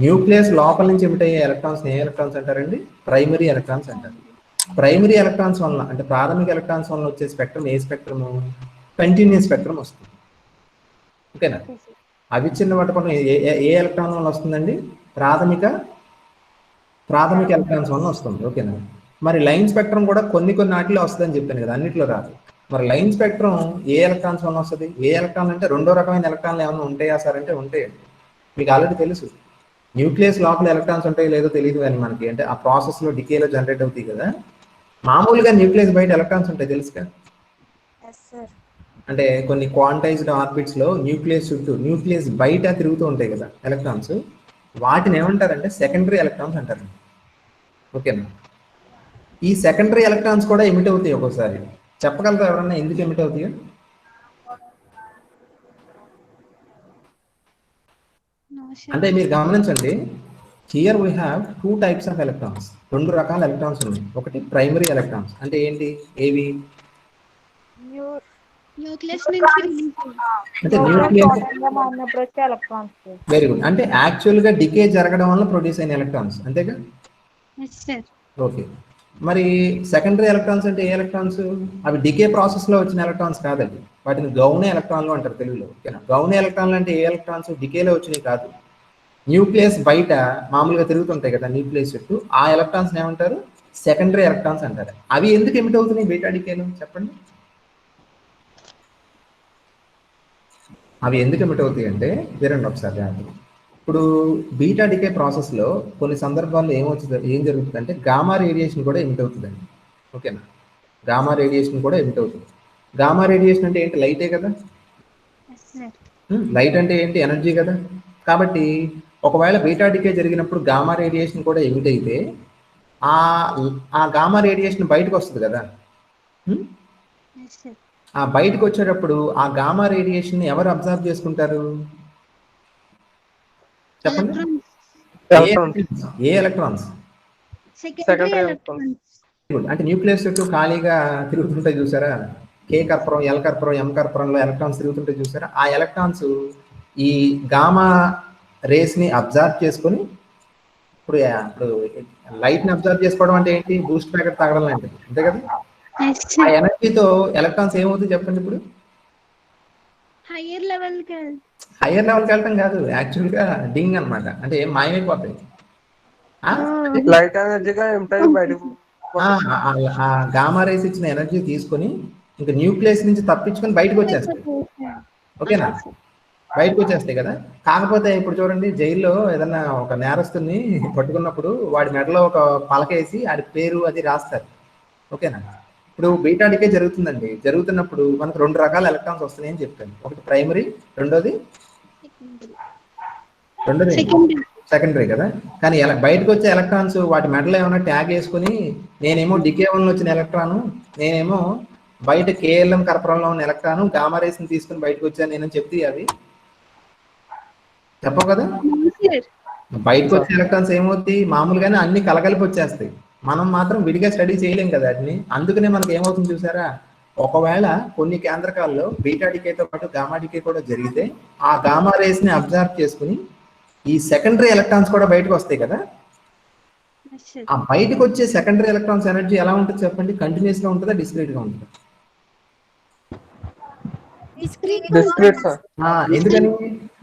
న్యూక్లియస్ లోపల నుంచి ఎమిట్ అయ్యే ఎలక్ట్రాన్స్ ఏ ఎలక్ట్రాన్స్ అంటారండి? ప్రైమరీ ఎలక్ట్రాన్స్ అంటారు. ప్రైమరీ ఎలక్ట్రాన్స్ వలన అంటే ప్రాథమిక ఎలక్ట్రాన్స్ వలన వచ్చే స్పెక్ట్రమ్ ఏ స్పెక్ట్రమ్? కంటిన్యూస్ స్పెక్ట్రమ్ వస్తుంది. ఓకేనా? అవిచ్ఛిన్న పట్టణం ఏ ఎలక్ట్రాన్ వల్ల వస్తుందండి? ప్రాథమిక ఎలక్ట్రాన్స్ వల్ల వస్తుంది. ఓకేనా? మరి లైన్ స్పెక్ట్రమ్ కూడా కొన్ని వాటిలో వస్తుందని చెప్పాను కదా, అన్నిట్లో రాదు. మరి లైన్ స్పెక్ట్రమ్ ఏ ఎలక్ట్రాన్స్ వల్ల వస్తుంది? ఏ ఎలక్ట్రాన్ అంటే రెండో రకమైన ఎలక్ట్రాన్లు ఏమైనా ఉంటాయా సార్ అంటే ఉంటాయండి. మీకు ఆల్రెడీ తెలుసు, న్యూక్లియస్ లోపల ఎలక్ట్రాన్స్ ఉంటాయో లేదో తెలియదు కానీ మనకి, అంటే ఆ ప్రాసెస్లో డికేలో జనరేట్ అవుతాయి కదా. మామూలుగా న్యూక్లియస్ బయట ఎలక్ట్రాన్స్ ఉంటాయి తెలుసు కదా. అంటే కొన్ని క్వాంటైజ్డ్ ఆర్బిట్స్లో న్యూక్లియస్ చుట్టూ, న్యూక్లియస్ బయట తిరుగుతూ ఉంటాయి కదా ఎలక్ట్రాన్స్, వాటిని ఏమంటారంటే సెకండరీ ఎలక్ట్రాన్స్ అంటారు. ఓకేనా? ఈ సెకండరీ ఎలక్ట్రాన్స్ కూడా ఎమిట్ అవుతాయి ఒక్కోసారి. చెప్పగలరా ఎవరన్నా ఎందుకు ఎమిట్ అవుతాయో? అంటే మీరు గమనించండి, here we have 2 types of electrons. 2 రకాల ఎలక్ట్రాన్స్ ఉన్నాయి. ఒకటి ప్రైమరీ ఎలక్ట్రాన్స్ అంటే ఏంటి? ఏవి? న్యూక్లియస్ నుంచి అంటే న్యూక్లియస్ మారినప్పుడు వచ్చే ఎలక్ట్రాన్స్. Very good. అంటే యాక్చువల్ గా డికే జరగడం వల్ల ప్రొడ్యూస్ అయిన ఎలక్ట్రాన్స్, అంతేగా? ఓకే. మరి సెకండరీ ఎలక్ట్రాన్స్ అంటే ఏ ఎలక్ట్రాన్స్? అవి డికే ప్రాసెస్ లో వచ్చిన ఎలక్ట్రాన్స్ కాదండి, వాటిని గౌణ ఎలక్ట్రాన్లు అంటారు తెలుగులో. ఓకేనా? గౌణ ఎలక్ట్రాన్లు అంటే ఏ ఎలక్ట్రాన్స్? డికేలో వచ్చినవి కాదు. న్యూక్లియస్ బయట మామూలుగా తిరుగుతుంటాయి కదా న్యూక్లియస్ చుట్టూ, ఆ ఎలక్ట్రాన్స్ ఏమంటారు? సెకండరీ ఎలక్ట్రాన్స్ అంటారు. అవి ఎందుకు ఎమిట్ అవుతున్నాయి బీటా డికేలో చెప్పండి? అవి ఎందుకు ఎమిట్ అవుతాయి అంటే వినండి ఒకసారి. ఇప్పుడు బీటా డికే ప్రాసెస్లో కొన్ని సందర్భాల్లో ఏం జరుగుతుందంటే గామా రేడియేషన్ కూడా ఎమిట్ అవుతుందండి. ఓకేనా? గామా రేడియేషన్ కూడా ఎమిట్ అవుతుంది. గామా రేడియేషన్ అంటే ఏంటి? లైటే కదా. లైట్ అంటే ఏంటి? ఎనర్జీ కదా. కాబట్టి ఒకవేళ బీటా డికే జరిగినప్పుడు గామా రేడియేషన్ కూడా ఎమిట్ అయితే ఆ గామా రేడియేషన్ బయటకు వస్తుంది కదా. ఆ బయటకు వచ్చేటప్పుడు ఆ గామా రేడియేషన్ ఎవరు అబ్జర్వ్ చేసుకుంటారు చెప్పండి? ఏ ఎలక్ట్రాన్స్? Secondary electrons. అంటే న్యూక్లియస్ చుట్టూ ఖాళీగా తిరుగుతుంటాయి చూసారా? కే కర్పూరం, ఎల్ కర్పూరం, ఎం కర్పూరంలో ఎలక్ట్రాన్స్ తిరుగుతుంటాయి చూసారా? ఆ ఎలక్ట్రాన్స్ ఈ గామా రేస్ ని అబ్జర్వ్ చేసుకొని, ఇప్పుడు లైట్ ని అబ్జర్వ్ చేసుకోవడం అంటే ఏంటి? బూస్ట్ ప్యాకెట్ తాగడం లాంటిది, అంతే కదా. ఆ ఎనర్జీతో ఎలక్ట్రాన్స్ ఏమవుతుంది చెప్పండి? ఇప్పుడు హైయర్ లెవెల్కి వెళ్ళటం కాదు, యాక్చువల్ గా డింగ్ అనమాట. అంటే ఏం మాయమైపోతాయి. లైట్ ఎనర్జీగా ఏమిటాయి బయటకు. ఆ గామా రేస్ ఇచ్చిన ఎనర్జీ తీసుకొని ఇంకా న్యూక్లియస్ నుంచి తప్పించుకొని బయటకు వచ్చేస్తాయి. ఓకేనా? బయటకు వచ్చేస్తాయి కదా. కాకపోతే ఇప్పుడు చూడండి, జైల్లో ఏదన్నా ఒక నేరస్తుని పట్టుకున్నప్పుడు వాడి మెడలో ఒక పలకేసి ఆడి పేరు అది రాస్తారు. ఓకేనా? ఇప్పుడు బీటా డికే జరుగుతుందండి. జరుగుతున్నప్పుడు మనకు 2 రకాల ఎలక్ట్రాన్స్ వస్తున్నాయి అని చెప్పాను. ఒకటి ప్రైమరీ, రెండోది సెకండరీ కదా. కానీ బయటకు వచ్చే ఎలక్ట్రాన్స్ వాటి మెడలో ఏమైనా ట్యాగ్ వేసుకుని, నేనేమో డికే వల్ల వచ్చిన ఎలక్ట్రాను, నేనేమో బయట కేఎల్ఎం కర్పూరంలో ఉన్న ఎలక్ట్రాను గామా రేస్ ని తీసుకుని బయటకు వచ్చాను నేనని చెప్తే అవి చెప్పవు కదా. బయటకు వచ్చే ఎలక్ట్రాన్స్ ఏమవుతాయి? మామూలుగానే అన్ని కలగలిపి వచ్చేస్తాయి. మనం మాత్రం విడిగా స్టడీ చేయలేం కదా వాటిని. అందుకనే మనకి ఏమవుతుంది చూసారా? ఒకవేళ కొన్ని కేంద్రకాల్లో బీటా డికేతో పాటు గామా డికే కూడా జరిగితే ఆ గామా రేస్ ని అబ్జర్వ్ చేసుకుని ఈ సెకండరీ ఎలక్ట్రాన్స్ కూడా బయటకు వస్తాయి కదా. ఆ బయటకు వచ్చే సెకండరీ ఎలక్ట్రాన్స్ ఎనర్జీ ఎలా ఉంటుంది చెప్పండి? కంటిన్యూస్ గా ఉంటుందా, డిస్క్రీట్ గా ఉంటుందా? ఎందుకని?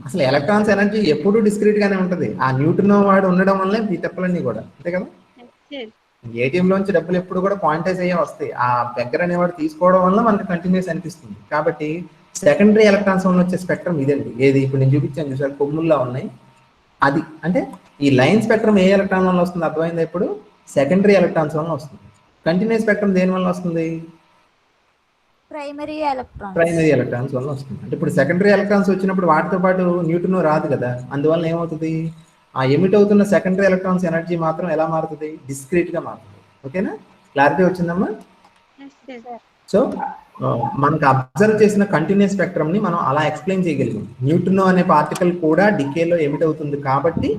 అసలు ఎలక్ట్రాన్స్ ఎనర్జీ ఎప్పుడు డిస్క్రీట్ గానే ఉంటది. ఆ న్యూట్రినో వాడు ఉండడం వల్లే ఈ తప్పులన్నీ కూడా, అంతే కదా. ఏటీఎం లోంచి డబ్బులు ఎప్పుడు కూడా పాయింటైజ్ అయ్యే వస్తాయి. ఆ దగ్గర అనేవాడు తీసుకోవడం వల్ల మనకు కంటిన్యూస్ అనిపిస్తుంది. కాబట్టి సెకండరీ ఎలక్ట్రాన్స్ వల్ల వచ్చే స్పెక్ట్రమ్ ఇదండి. ఏది ఇప్పుడు నేను చూపించాను చూసారు, కొమ్ముల్లో ఉన్నాయి. అది అంటే ఈ లైన్ స్పెక్ట్రమ్ ఏ ఎలక్ట్రాన్ వల్ల వస్తుంది అర్థమైందా? ఇప్పుడు సెకండరీ ఎలక్ట్రాన్స్ వల్ల వస్తుంది. కంటిన్యూస్ స్పెక్ట్రమ్ దేని వల్ల వస్తుంది? ప్రైమరీ ఎలక్ట్రాన్స్ వల్ల వస్తుంది. అంటే ఇప్పుడు సెకండరీ ఎలక్ట్రాన్స్ వచ్చినప్పుడు వాటితో పాటు న్యూట్రినో రాదు కదా. అందువల్ల ఏమవుతుంది? ఆ ఎమిట్ అవుతున్న సెకండరీ ఎలక్ట్రాన్స్ ఎనర్జీ మాత్రం ఎలా మారుతుంది? డిస్క్రీట్ గా మారుతుంది. ఓకేనా? క్లారిటీ వచ్చిందమ్మా? సో మనకు అబ్జర్వ్ చేసిన కంటిన్యూస్ స్పెక్ట్రమ్ ని మనం అలా ఎక్స్ప్లెయిన్ చేయగలిగాం. న్యూట్రినో అనే పార్టికల్ కూడా డికేలో ఎమిట్ అవుతుంది కాబట్టి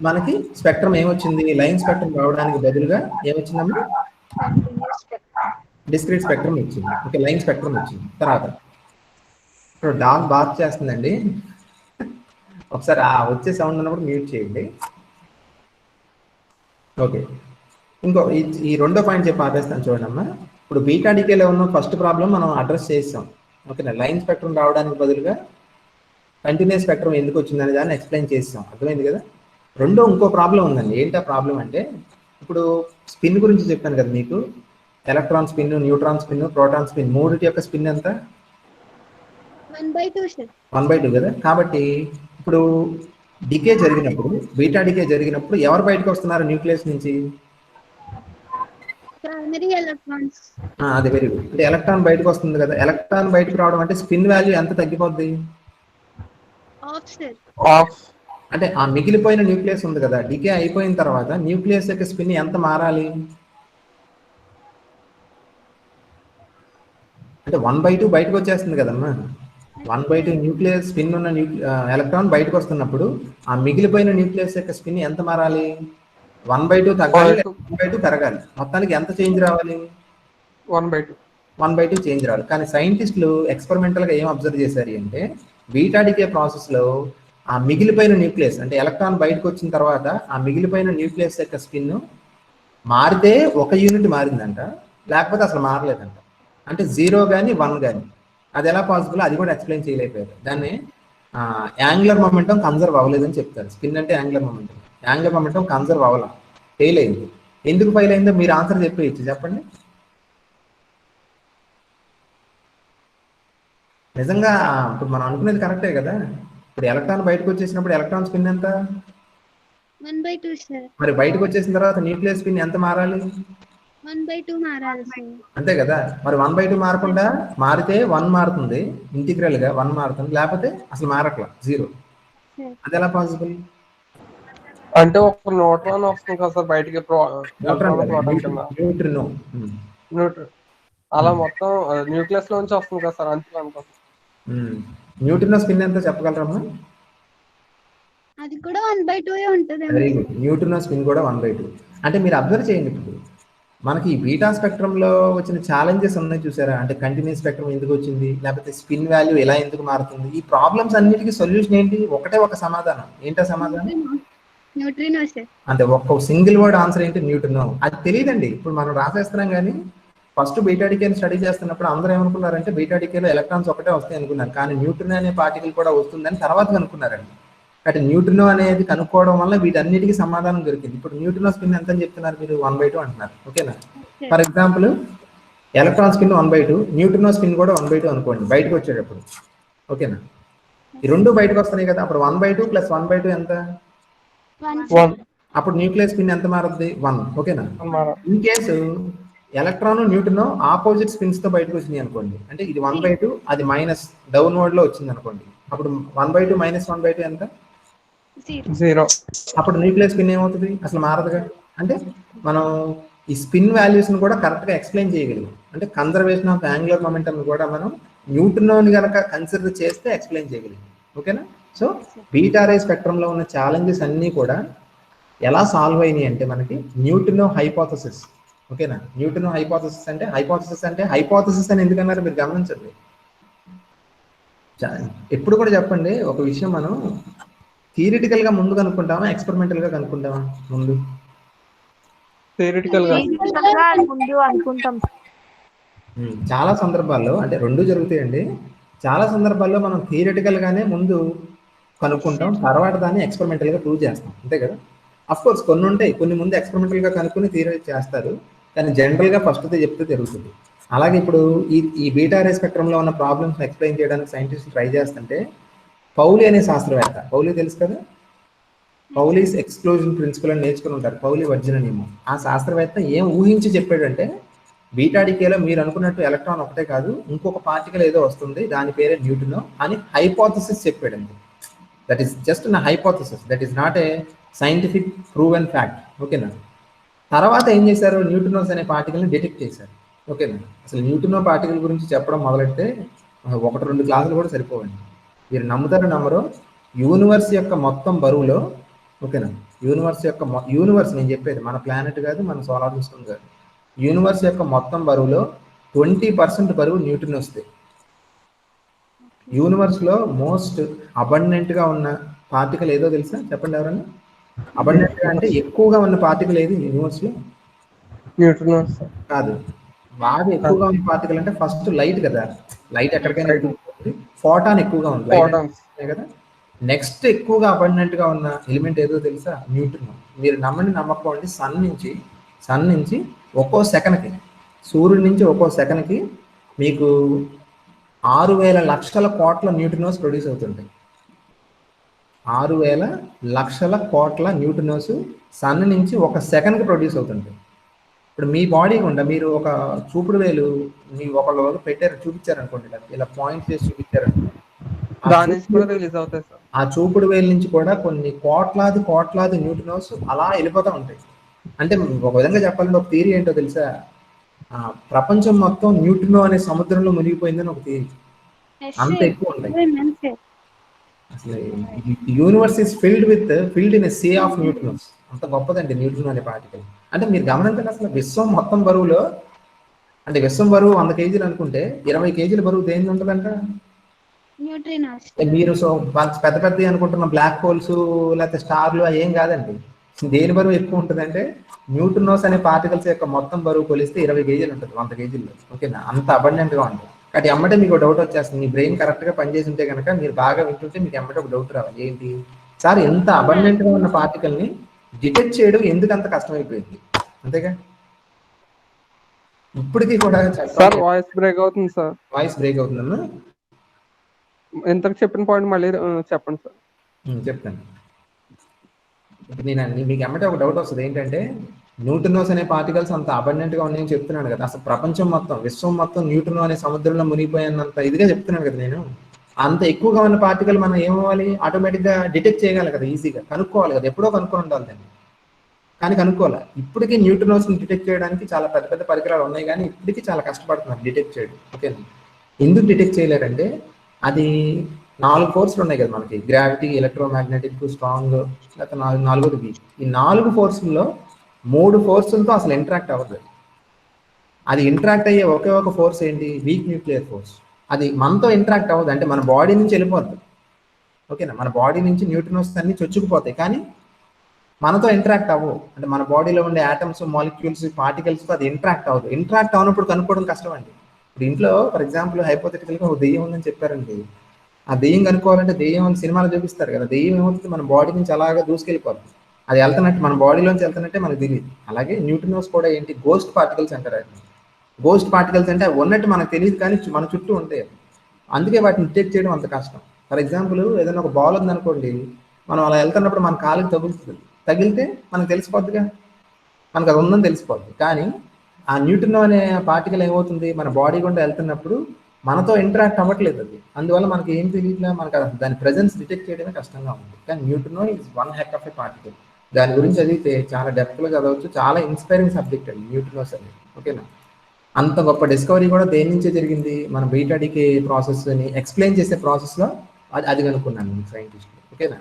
మనకి స్పెక్ట్రమ్ ఏమొచ్చింది? లైన్ స్పెక్ట్రమ్ రావడానికి బదులుగా ఏమొచ్చిందమ్మా? డిస్క్రీట్ స్పెక్ట్రమ్ ఇచ్చింది. ఓకే, లైన్ స్పెక్ట్రమ్ ఇచ్చింది. తర్వాత ఇప్పుడు డాగ్ బాత్ చేస్తుందండి. ఒకసారి ఆ వచ్చే సౌండ్ ఉన్నప్పుడు మ్యూట్ చేయండి. ఓకే, ఇంకో ఈ రెండో పాయింట్ చెప్పి ఆపేస్తాను చూడమ్మా. ఇప్పుడు బీటా డికేలో ఉన్న ఫస్ట్ ప్రాబ్లం మనం అడ్రస్ చేసాం. ఓకేనా, లైన్ స్పెక్ట్రమ్ రావడానికి బదులుగా కంటిన్యూస్ స్పెక్ట్రమ్ ఎందుకు వచ్చిందనే దాన్ని ఎక్స్ప్లెయిన్ చేసాం. అర్థమైంది కదా. రెండో ఇంకో ప్రాబ్లం ఉందండి. ఏంటా ప్రాబ్లం అంటే, ఇప్పుడు స్పిన్ గురించి చెప్పాను కదా మీకు. Electron spin, neutron spin, proton spin మూడిటి యొక్క స్పిన్ ఎంత? 1/2 సార్. 1/2 కదా. కాబట్టి ఇప్పుడు డికే జరిగినప్పుడు, బీటా డికే జరిగినప్పుడు ఎవరు బయటకు వస్తున్నారు న్యూక్లియస్ నుంచి? Primary electrons. అది వెరీ గుడ్. అంటే ఎలక్ట్రాన్ బయటకు వస్తుంది కదా. ఎలక్ట్రాన్ బయటకు రావడం అంటే స్పిన్ వాల్యూ ఎంత తగ్గిపోద్ది? Of sir. ఆఫ్. అంటే ఆ మిగిలిపోయిన న్యూక్లియస్ ఉంది కదా, డికే అయిపోయిన తర్వాత న్యూక్లియస్ యొక్క స్పిన్ ఎంత మారాలి? అంటే 1/2 బయటకు వచ్చేస్తుంది కదమ్మా. 1/2 న్యూక్లియస్ స్పిన్ ఉన్న ఎలక్ట్రాన్ బయటకు వస్తున్నప్పుడు ఆ మిగిలిపోయిన న్యూక్లియస్ యొక్క స్పిన్ ఎంత మారాలి? 1/2 తగ్గాలి, 1/2 పెరగాలి. మొత్తానికి ఎంత చేంజ్ రావాలి? 1/2 చేంజ్ రావాలి. కానీ సైంటిస్టులు ఎక్స్పెరిమెంటల్గా ఏం అబ్జర్వ్ చేశారు అంటే, బీటా డికే ప్రాసెస్లో ఆ మిగిలిపోయిన న్యూక్లియస్ అంటే ఎలక్ట్రాన్ బయటకు వచ్చిన తర్వాత ఆ మిగిలిపోయిన న్యూక్లియస్ యొక్క స్పిన్ మారితే 1 యూనిట్ మారిందంట, లేకపోతే అసలు మారలేదంట. అంటే 0 కానీ 1 కానీ. అది ఎలా పాసిబుల్? అది కూడా ఎక్స్ప్లెయిన్ చేయలేకపోయారు. దాన్ని యాంగులర్ మొమెంటం కన్జర్వ్ అవ్వలేదని చెప్తారు. స్పిన్ అంటే angular momentum. Angular momentum conserve అవ్వాల, ఫెయిల్ అయింది. ఎందుకు ఫెయిల్ అయిందో మీరు ఆన్సర్ చెప్పేయచ్చు, చెప్పండి. నిజంగా ఇప్పుడు మనం అనుకునేది కరెక్టే కదా. ఇప్పుడు ఎలక్ట్రాన్ బయటకు వచ్చేసినప్పుడు ఎలక్ట్రాన్ స్పిన్ ఎంత? 1/2 సార్. మరి బయటకు వచ్చేసిన తర్వాత న్యూక్లియస్ స్పిన్ ఎంత మారాలి? 1/2 మారాలి సార్. అంతే కదా. మరి 1/2 మారకుండా, మారితే 1 మారుతుంది, ఇంటిగ్రల్ గా 1 మారుతుంది, లేకపోతే అసలు మారట్లా 0. అది ఎలా పాసిబుల్? అంటే ఒక న్యూట్రాన్ వస్తుంది కదా సార్ బయటికి, న్యూట్రినో. అలా మొత్తం న్యూక్లియస్ లోంచి వస్తుంది కదా సార్, అంతే అనుకో. న్యూట్రినో స్పిన్ ఎంత చెప్పగలరమ్మా? అది కూడా 1/2 ఉంటుంది. Very good. న్యూట్రినో స్పిన్ కూడా 1/2. అంటే మీరు అబ్జర్వ్ చేయండి, ఇప్పుడు మనకి ఈ బీటా స్పెక్ట్రమ్ లో వచ్చిన ఛాలెంజెస్ ఉన్నాయి చూసారా. అంటే కంటిన్యూస్ స్పెక్ట్రమ్ ఎందుకు వచ్చింది, లేకపోతే స్పిన్ వాల్యూ ఎలా ఎందుకు మారుతుంది, ఈ ప్రాబ్లమ్స్ అన్నిటికీ సొల్యూషన్ ఏంటి? ఒకటే ఒక సమాధానం. ఏంటో సమాధానం? Neutrino sir. అంటే ఒక్క సింగిల్ వర్డ్ ఆన్సర్ ఏంటి? న్యూట్రినో. అది తెలియదండి. ఇప్పుడు మనం రాసేస్తున్నాం కానీ ఫస్ట్ బీటా డికేని స్టడీ చేస్తున్నప్పుడు అందరూ ఏమనుకున్నారంటే బీటా డికేలో ఎలక్ట్రాన్స్ ఒకటే వస్తాయి అనుకున్నారు, కానీ న్యూట్రినో అనే పార్టికల్ కూడా వస్తుందని తర్వాత కనుక్కున్నారండి. అంటే న్యూట్రినో అనేది కనుక్కోవడం వల్ల వీటన్నిటికీ సమాధానం దొరికింది. ఇప్పుడు న్యూట్రినో స్పిన్ ఎంత అని చెప్తున్నారు మీరు? 1/2 అంటున్నారు. ఓకేనా. For example electron spin 1/2, neutrino spin కూడా 1/2 అనుకోండి బయటకు వచ్చేటప్పుడు. ఓకేనా. ఈ రెండు బయటకు వస్తున్నాయి కదా. అప్పుడు 1/2 + 1/2 ఎంత? 1. అప్పుడు న్యూక్లియస్ స్పిన్ ఎంత మారుద్ది? 1. ఓకేనా. In case electron neutrino opposite spins తో బయటకు వచ్చినాయి అనుకోండి, అంటే ఇది 1/2, అది మైనస్ డౌన్వర్డ్ లో వచ్చింది అనుకోండి, అప్పుడు 1/2 - 1/2 ఎంత? 0. అప్పుడు న్యూక్లియస్ స్పిన్ ఏమవుతుంది? అసలు మారదుగా. అంటే మనం ఈ స్పిన్ వాల్యూస్ ను కూడా కరెక్ట్ గా ఎక్స్ప్లెయిన్ చేయగలిగాం. అంటే కన్జర్వేషన్ ఆఫ్ యాంగులర్ మొమెంటం కూడా మనం న్యూట్రినోని కనుక కన్సిడర్ చేస్తే ఎక్స్ప్లెయిన్ చేయగలిగాం. ఓకేనా. సో బీటా రే స్పెక్ట్రమ్ లో ఉన్న ఛాలెంజెస్ అన్ని కూడా ఎలా సాల్వ్ అయినాయి అంటే మనకి న్యూట్రినో హైపోథసిస్. ఓకేనా. న్యూట్రినో హైపోథసిస్ అంటే హైపోథసిస్ అని ఎందుకన్నారు మీరు గమనించండి. ఎప్పుడు కూడా చెప్పండి ఒక విషయం, మనం థియరిటికల్ గా ముందు కనుక్కుంటామా, ఎక్స్పెరిమెంటల్ గా కనుక్కుంటామా? ముందు థియరిటికల్ గా ముందు అనుకుంటాం. చాలా సందర్భాల్లో అంటే రెండు జరుగుతాయండి. చాలా సందర్భాల్లో మనం థియరిటికల్ గానే ముందు కనుక్కుంటాం, తర్వాత దాన్ని ఎక్స్పెరిమెంటల్ గా ప్రూవ్ చేస్తాం. అంతే కదా. అఫ్ కోర్స్ కొన్ని ఉంటాయి, కొన్ని ముందు ఎక్స్పెరిమెంటల్ గా కనుక్కుని థియరీ చేస్తారు, కానీ జనరల్ గా ఫస్ట్ చెప్తే జరుగుతుంది. అలాగే ఇప్పుడు ఈ బీటా రే స్పెక్ట్రమ్ లో ఉన్న ప్రాబ్లమ్స్ ఎక్స్ప్లెయిన్ చేయడానికి సైంటిస్ట్ ట్రై చేస్తుంటే పౌలి అనే శాస్త్రవేత్త, పౌలి తెలుసు కదా, పౌలీస్ ఎక్స్క్లూజన్ ప్రిన్సిపల్ అని నేర్చుకుని ఉంటారు, పౌలి వర్జిన నియమం. ఆ శాస్త్రవేత్త ఏం ఊహించి చెప్పాడంటే బీటా డికేలో మీరు అనుకున్నట్టు ఎలక్ట్రాన్ ఒకటే కాదు, ఇంకొక పార్టికల్ ఏదో వస్తుంది, దాని పేరే న్యూట్రినో అని హైపోథసిస్ చెప్పాడండి. దట్ ఈస్ జస్ట్ నా hypothesis, that is not a scientific proven fact. ఓకేనా. తర్వాత ఏం చేశారు? న్యూట్రినోస్ అనే పార్టికల్ని డిటెక్ట్ చేశారు. ఓకేనా. అసలు న్యూట్రినో పార్టికల్ గురించి చెప్పడం మొదలెడితే 1-2 క్లాసులు కూడా సరిపోవండి. మీరు నమ్ముతారో నమ్మరో, యూనివర్స్ యొక్క మొత్తం బరువులో, ఓకేనా, యూనివర్స్ నేను చెప్పేది మన ప్లానెట్ కాదు, మన సోలార్ సిస్టమ్ కాదు, యూనివర్స్ యొక్క మొత్తం బరువులో 20% బరువు న్యూట్రిన్ వస్తాయి. యూనివర్స్ లో మోస్ట్ అబండెంట్ గా ఉన్న పార్టికల్ ఏదో తెలుసా? చెప్పండి ఎవరన్నా. అబండెంట్ గా అంటే ఎక్కువగా ఉన్న పార్టికల్ ఏది యూనివర్స్ లో? న్యూట్రినోస్ కాదు, బాగా ఎక్కువగా ఉన్న పార్టికల్ అంటే ఫస్ట్ లైట్ కదా. లైట్ ఎక్కడికైనా ఫోటాన్ ఎక్కువగా ఉంది ఫోటాన్స్ కదా. నెక్స్ట్ ఎక్కువగా అబండెంట్ గా ఉన్న ఎలిమెంట్ ఏదో తెలుసా? న్యూట్రిన్. మీరు నమ్మండి నమ్మకపోండి, సన్ నుంచి ఒక్కో సెకన్కి, సూర్యుడి నుంచి ఒక్కో సెకన్కి మీకు 6,000 లక్షల కోట్ల న్యూట్రినోస్ ప్రొడ్యూస్ అవుతుంటాయి. 6,000 లక్షల కోట్ల న్యూట్రినోస్ సన్ నుంచి ఒక సెకండ్కి ప్రొడ్యూస్ అవుతుంటాయి. ఇప్పుడు మీ బాడీ గుండా మీరు ఒక చూపుడు వేలు మీ ఒకళ్ళు పెట్టారు, చూపించారు అనుకోండి, ఇలా పాయింట్ చేసి చూపించారనుకోండి, దాని నుంచి కూడా రిలీజ్ అవుతాయి సార్. ఆ చూపుడు వేలు నుంచి కూడా కొన్ని కోట్లాది న్యూట్రినోస్ అలా వెళ్ళిపోతూ ఉంటాయి. అంటే ఒక విధంగా చెప్పాలంటే ఒక థియరీ ఏంటో తెలుసా? ప్రపంచం మొత్తం న్యూట్రినో అనే సముద్రంలో మునిగిపోయిందని ఒక థియరీ. అంత ఎక్కువ ఉంటాయి. అసలు universe is filled in a sea of neutrinos. అంత గొప్పదండి న్యూట్రినో అనే పార్టికల్. అంటే మీరు గమనించండి, అసలు విశ్వం మొత్తం బరువులో, అంటే విశ్వం బరువు 100 కేజీలు అనుకుంటే 20 కేజీల బరువు దేని ఉంటుందంట? న్యూట్రినోస్. మీరు పెద్ద పెద్ద అనుకుంటున్న బ్లాక్ హోల్స్ లేకపోతే స్టార్లు ఏం కాదండి. దేని బరువు ఎక్కువ ఉంటుందంటే న్యూట్రినోస్ అనే పార్టికల్స్ యొక్క మొత్తం బరువు కొలిస్తే 20 కేజీలు ఉంటుంది 100 కేజీల్లో. ఓకేనా? అంత అబండెంట్ గా ఉంటుంది. కాబట్టి ఎమ్మటే మీకు డౌట్ వచ్చేస్తుంది. మీ బ్రెయిన్ కరెక్ట్ గా పనిచేసి ఉంటే కనుక మీరు బాగా వింటుంటే మీకు ఎమ్మటే ఒక డౌట్ రావాలి. ఏంటి సార్, ఎంత అబండెంట్ గా ఉన్న పార్టికల్ ని డిటెక్ట్ చేయడం ఎందుకు అంత కష్టమైపోయింది? అంతేగా. ఇప్పటికీ కూడా సార్ వాయిస్ బ్రేక్ అవుతుంది సార్. వాయిస్ బ్రేక్ అవుతుందమ్మా. ఇంతకు చెప్పిన పాయింట్ మళ్ళీ చెప్పండి సార్. చెప్తాను. నేను మీకు ఎమ్మటే ఒక డౌట్ వస్తుంది. ఏంటంటే న్యూట్రినోస్ అనే పార్టికల్స్ అంత అబండెంట్ గా ఉన్నాయని చెప్తున్నాను కదా. అసలు ప్రపంచం మొత్తం, విశ్వం మొత్తం న్యూట్రినో అనే సముద్రంలో మునిగిపోయినంత ఇదిగా చెప్తున్నాను కదా నేను. అంత ఎక్కువగా ఉన్న పార్టికల్ మనం ఏమవ్వాలి? ఆటోమేటిక్ గా డిటెక్ట్ చేయగలం కదా, ఈజీగా కనుక్కోవాలి కదా. ఎప్పుడో కనుక్కొని ఉండాలి దాన్ని, కానీ కనుక్కోవాలి. ఇప్పటికీ న్యూట్రినోస్ ని డిటెక్ట్ చేయడానికి చాలా పెద్ద పెద్ద పరికరాలు ఉన్నాయి, కానీ ఇప్పటికీ చాలా కష్టపడుతున్నారు డిటెక్ట్ చేయడం. ఓకే, ఎందుకు డిటెక్ట్ చేయలేరంటే అది 4 ఫోర్స్లు ఉన్నాయి కదా మనకి: గ్రావిటీ, ఎలక్ట్రోమాగ్నెటిక్, స్ట్రాంగ్, లేకపోతే నాలుగోది వీక్. ఈ 4 ఫోర్సుల్లో 3 ఫోర్సులతో అసలు ఇంటరాక్ట్ అవ్వదు. అది ఇంటరాక్ట్ అయ్యే ఒకే ఒక ఫోర్స్ ఏంటి? Week nuclear force. అది మనతో ఇంటరాక్ట్ అవ్వదు, అంటే మన బాడీ నుంచి వెళ్ళిపోద్ది. ఓకేనా? మన బాడీ నుంచి న్యూట్రినోస్ అన్ని చొచ్చుకుపోతాయి, కానీ మనతో ఇంటరాక్ట్ అవ్వవు. అంటే మన బాడీలో ఉండే ఆటమ్స్, మాలిక్యూల్స్, పార్టికల్స్ అది ఇంటరాక్ట్ అవ్వదు. ఇంటరాక్ట్ అవునప్పుడు కనుక్కోవడం కష్టం అండి. ఇప్పుడు ఇంట్లో ఫర్ ఎగ్జాంపుల్ హైపోథెటికల్గా ఒక దెయ్యం ఉందని చెప్పారండి. ఆ దెయ్యం కనుక్కోవాలంటే దెయ్యం అని సినిమాలు చూపిస్తారు కదా. దెయ్యం ఏమవుతుంది? మన బాడీ నుంచి అలాగా దూసుకెళ్ళిపోతుంది. అది వెళ్తున్నట్టు, మన బాడీలోంచి వెళ్తున్నట్టే మనకు తెలియదు. అలాగే న్యూట్రినోస్ కూడా ఏంటి? గోస్ట్ పార్టికల్స్ అంటారు. అది గోస్ట్ పార్టికల్స్ అంటే ఉన్నట్టు మనకు తెలియదు, కానీ మన చుట్టూ ఉంటాయి. అందుకే వాటిని డిటెక్ట్ చేయడం అంత కష్టం. ఫర్ ఎగ్జాంపుల్ ఏదైనా ఒక బాల్ ఉందనుకోండి, మనం అలా వెళ్తున్నప్పుడు మన కాలుకి తగులుతుంది. తగిలితే మనకు తెలిసిపోద్దిగా, మనకు అది ఉందని తెలిసిపోద్ది. కానీ ఆ న్యూట్రినో అనే పార్టికల్ ఏమవుతుంది? మన బాడీ గుండా వెళ్తున్నప్పుడు మనతో ఇంటరాక్ట్ అవ్వట్లేదు అది. అందువల్ల మనకి ఏం తెలియట్లే, మనకు దాని ప్రెజెన్స్ డిటెక్ట్ చేయడమే కష్టంగా ఉంది. కానీ neutrino is one heck of a particle. దాని గురించి చదివితే చాలా డెప్త్గా చదవచ్చు. చాలా ఇన్స్పైరింగ్ సబ్జెక్ట్ అండి న్యూట్రినోస్ అనేది. ఓకేనా? అంత గొప్ప డిస్కవరీ కూడా దేని నుంచే జరిగింది? మన బీటా డికే ప్రాసెస్ని ఎక్స్ప్లెయిన్ చేసే ప్రాసెస్లో అది కనుక్కున్నాను సైంటిస్ట్. ఓకేనా?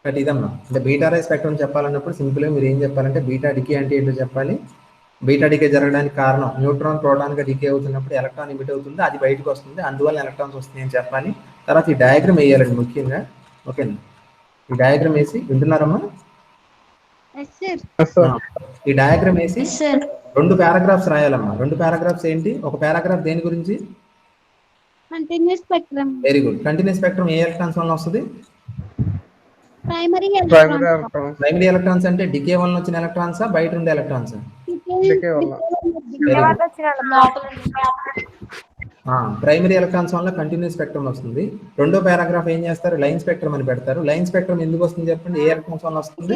బట్ ఇదమ్మా, అంటే బీటా రే స్పెక్ట్రమ్ చెప్పాలన్నప్పుడు సింపుల్గా మీరు ఏం చెప్పాలంటే బీటా డికే అంటే ఏంటో చెప్పాలి. బీటా డికే జరగడానికి కారణం న్యూట్రాన్ ప్రోటాన్గా డికే అవుతున్నప్పుడు ఎలక్ట్రాన్ ఎమిట్ అవుతుంది, అది బయటకు వస్తుంది, అందువల్ల ఎలక్ట్రాన్స్ వస్తాయి అని చెప్పాలి. తర్వాత ఈ డయాగ్రామ్ వేయాలండి ముఖ్యంగా. ఓకేనా? ఈ డయాగ్రామ్ వేసి, వింటున్నారమ్మా? ఈ డయాగ్రామ్ వేసి 2 పారాగ్రాఫ్స్ రాయాలమ్మా. 2 పారాగ్రాఫ్స్ ఏంటి? ఒక పారాగ్రాఫ్ దేని గురించి? Continuous spectrum. Very good. Continuous spectrum ఏ ఎలక్ట్రాన్స్ వల్ల వస్తుంది? ప్రైమరీ ఎలక్ట్రాన్స్ అంటే డికే వల్ల వచ్చిన ఎలక్ట్రాన్సా, బయట ఉండే ఎలక్ట్రాన్సా? ప్రైమరీ ఎలక్ట్రాన్స్ వల్ల కంటిన్యూస్ స్పెక్ట్రమ్ వస్తుంది. రెండో పారాగ్రాఫ్ ఏం చేస్తారు? లైన్ స్పెక్ట్రమ్ అని పెడతారు. లైన్ స్పెక్ట్రమ్ ఎందుకు వస్తుంది చెప్పండి? ఏ ఎలక్ట్రాన్స్ వల్ల వస్తుంది?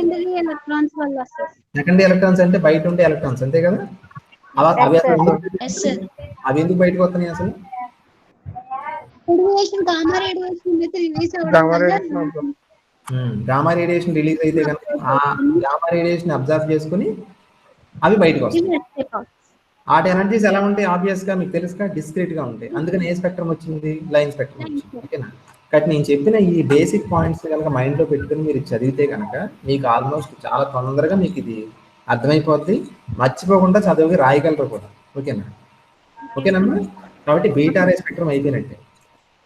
సెకండరీ ఎలక్ట్రాన్స్ అంటే బయట ఉండే ఎలక్ట్రాన్స్, అంతే కదా? అవి ఎందుకు బయటకు వస్తున్నాయి అసలు? గామా రేడియేషన్ రిలీజ్ అయితే కనుక ఆ గామా రేడియేషన్ అబ్జర్వ్ చేసుకుని అవి బయటకు వస్తాయి. వాటి ఎనర్జీస్ ఎలా ఉంటాయి? ఆబ్వియస్ గా మీకు తెలుసుగా, డిస్క్రీట్ గా ఉంటాయి. అందుకని ఏ స్పెక్ట్రమ్ వచ్చింది? లైన్ స్పెక్ట్రమ్ వచ్చింది. ఓకేనా? కాబట్టి నేను చెప్పిన ఈ బేసిక్ పాయింట్స్ కనుక మైండ్ లో పెట్టుకుని మీరు చదివితే కనుక మీకు ఆల్మోస్ట్ చాలా తొందరగా మీకు ఇది అర్థమైపోద్ది. మర్చిపోకుండా చదువుకి రాయగలరు కూడా. ఓకేనా? ఓకేనమ్మా. కాబట్టి బీటా రే స్పెక్ట్రమ్ అయిపోయినట్టే.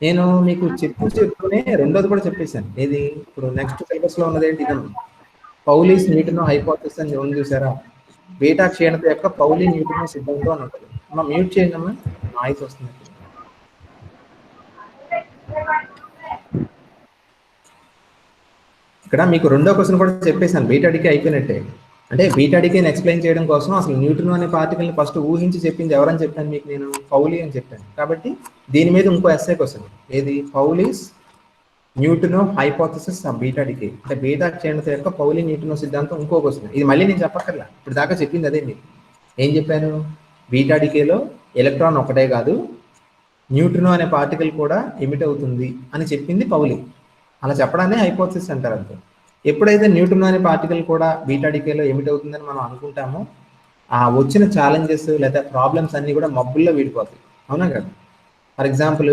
నేను మీకు చెప్తూనే రెండోది కూడా చెప్పేశాను. ఏది ఇప్పుడు నెక్స్ట్ సిలబస్ లో ఉన్నది ఏంటి, ఇదమ్మా, పౌలీస్ న్యూటన్ హైపోథెసిస్ అని ఉంది చూసారా, బీటా క్షీణత యొక్క పౌలి న్యూటన్ సిద్ధాంతం అని ఉంటుంది. అమ్మా మ్యూట్ చేయండి అమ్మా, నాయిస్ వస్తుంది. ఇక్కడ మీకు రెండో క్వశ్చన్ కూడా చెప్పేశాను, బీటా డికే అయిపోయినట్టే. అంటే బీటా డికేని ఎక్స్ప్లెయిన్ చేయడం కోసం అసలు న్యూటన్ అనే పార్టికల్ని ఫస్ట్ ఊహించి చెప్పింది ఎవరని చెప్పాను మీకు, నేను పౌలి అని చెప్పాను. కాబట్టి దీని మీద ఇంకో ఎస్ఏ క్వశ్చన్, ఏది Pauli's neutrino hypothesis of beta decay, అంటే బీటా క్షీణత యొక్క పౌలి న్యూటనో సిద్ధాంతం ఇంకో క్వశ్చన్. ఇది మళ్ళీ నేను చెప్పక్కర్లా, ఇప్పుడు దాకా చెప్పింది అదే. మీకు ఏం చెప్పాను, బీటా డికేలో ఎలక్ట్రాన్ ఒకటే కాదు, న్యూట్రినో అనే పార్టికల్ కూడా ఎమిట్ అవుతుంది అని చెప్పింది పౌలి. అలా చెప్పడాన్ని హైపోథెసిస్ అంటారు. అంతే. ఎప్పుడైతే న్యూట్రినో అనే పార్టికల్ కూడా బీటా డికేలో ఎమిట్ అవుతుందని మనం అనుకుంటామో, ఆ వచ్చిన ఛాలెంజెస్ లేదా ప్రాబ్లమ్స్ అన్ని కూడా మబ్బుల్లో వీడిపోతాయి. అవునా కదా? ఫర్ ఎగ్జాంపుల్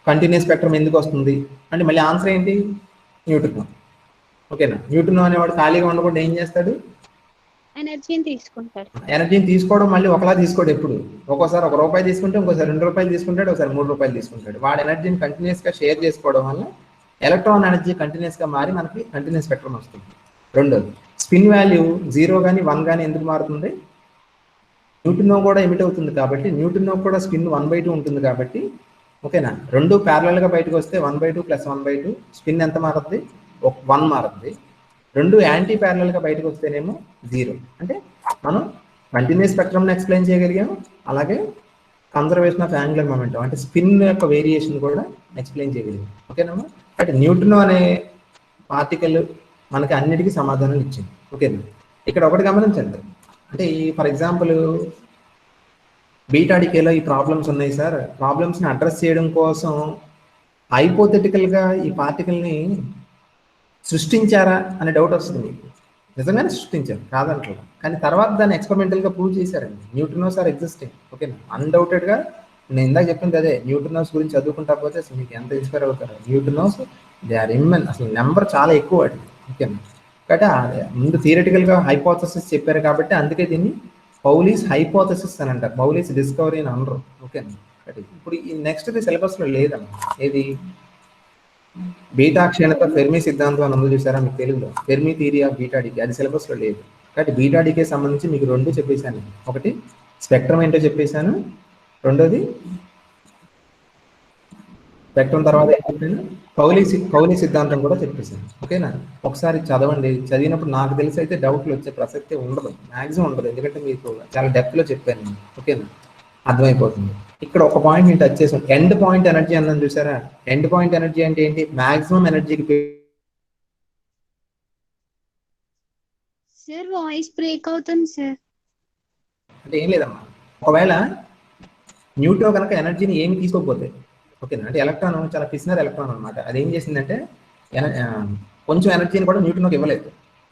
కంటిన్యూస్ స్పెక్ట్రమ్ ఎందుకు వస్తుంది అంటే మళ్ళీ ఆన్సర్ ఏంటి, న్యూట్రినో. ఓకేనా? న్యూట్రినో అనేవాడు ఖాళీగా ఉండకుండా ఏం చేస్తాడు, ఎనర్జీని తీసుకుంటాడు. ఎనర్జీని తీసుకోవడం మళ్ళీ ఒకలా తీసుకోడు. ఎప్పుడు ఒక్కోసారి ₹1 తీసుకుంటే ఇంకోసారి ₹2 తీసుకుంటాడు, ఒకసారి ₹3 తీసుకుంటాడు. వాడు ఎనర్జీని కంటిన్యూస్ గా షేర్ చేసుకోవడం వల్ల ఎలక్ట్రాన్ ఎనర్జీ కంటిన్యూస్ గా మారి మనకి కంటిన్యూస్ స్పెక్ట్రమ్ వస్తుంది. రెండోది, స్పిన్ వాల్యూ 0 కానీ 1 కానీ ఎందుకు మారుతుంది, న్యూట్రినో కూడా ఎమిట్ అవుతుంది కాబట్టి, న్యూట్రినో కూడా స్పిన్ 1/2 ఉంటుంది కాబట్టి. ఓకేనా? రెండు ప్యారలల్ గా బయటకు వస్తే 1/2 + 1/2 స్పిన్ ఎంత మారుతుంది, 1 మారుతుంది. రెండు యాంటీ ప్యారలల్ గా బయటకు వస్తేనేమో 0. అంటే మనం కంటిన్యూస్ స్పెక్ట్రమ్ని ఎక్స్ప్లెయిన్ చేయగలిగాము, అలాగే కన్జర్వేషన్ ఆఫ్ యాంగులర్ మొమెంటం అంటే స్పిన్ యొక్క వేరియేషన్ కూడా ఎక్స్ప్లెయిన్ చేయగలిగాము. ఓకేనమ్మా? అంటే న్యూట్రినో అనే పార్టికల్ మనకి అన్నిటికీ సమాధానం ఇచ్చింది. ఓకేనా? ఇక్కడ ఒకటి గమనించండి, అంటే ఈ ఫర్ ఎగ్జాంపుల్ బీటా డికేలో ఈ ప్రాబ్లమ్స్ ఉన్నాయి సార్, ప్రాబ్లమ్స్ని అడ్రస్ చేయడం కోసం హైపోథెటికల్గా ఈ పార్టికల్ని సృష్టించారా అనే డౌట్ వస్తుంది మీకు. నిజంగానే సృష్టించారు, కాదంటారు, కానీ తర్వాత దాన్ని ఎక్స్పెరిమెంటల్గా ప్రూవ్ చేశారండి. Neutrinos are existing. ఓకేనా? అన్డౌటెడ్గా నేను ఇందాక చెప్పింది అదే, న్యూట్రినోస్ గురించి చదువుకుంటా పోతే అసలు మీకు ఎంత ఇన్స్పైర్ అవుతారు. న్యూట్రినోస్ దే ఆర్ ఇమ్మెన్, అసలు నెంబర్ చాలా ఎక్కువ వాటి. ఓకేనా? కాబట్టి ముందు థియరిటికల్గా హైపోథెసిస్ చెప్పారు కాబట్టి అందుకే దీన్ని పౌలీస్ హైపోథెసిస్ అని అంటారు, పౌలీస్ డిస్కవరీ అని అనరు. ఓకేనా? ఇప్పుడు ఈ నెక్స్ట్ సిలబస్లో లేదమ్మా, ఏది బీటా క్షీణత ఫెర్మి సిద్ధాంతం అని ఉంది చూసారా మీకు తెలుగులో, Fermi theory of beta decay, అది సిలబస్లో లేదు. కాబట్టి బీటా డికే సంబంధించి మీకు రెండు చెప్పేశాను. ఒకటి స్పెక్ట్రమ్ ఏంటో చెప్పేశాను, రెండోది స్పెక్ట్రమ్ తర్వాత ఏం చెప్పాను, పౌలి సిద్ధాంతం కూడా చెప్పేశాను. ఓకేనా? ఒకసారి చదవండి, చదివినప్పుడు నాకు తెలిసి అయితే డౌట్లు వచ్చే ప్రసక్తి ఉండదు, మ్యాక్సిమం ఉండదు, ఎందుకంటే మీకు చాలా డెప్త్లో చెప్పాను నేను. ఓకేనా? అర్థమైపోతుంది. ఇక్కడ ఒక పాయింట్ నేను టచ్ చేసాను, ఎండ్ పాయింట్ ఎనర్జీ అన్నాను చూసారా. ఎండ్ పాయింట్ ఎనర్జీ అంటే ఏంటి, మాక్సిమం ఎనర్జీకి. సార్ వాయిస్ బ్రేక్ అవుతుంది సార్. అంటే ఏం లేదమ్మా, ఒకవేళ న్యూట్రో కనుక ఎనర్జీని ఏమి తీసుకోకపోతే, ఓకేనా, అంటే ఎలక్ట్రాన్ చాలా పిసినర్ ఎలక్ట్రాన్ అనమాట, అది ఏం చేసిందంటే కొంచెం ఎనర్జీని కూడా న్యూట్రాన్కి ఇవ్వలేదు.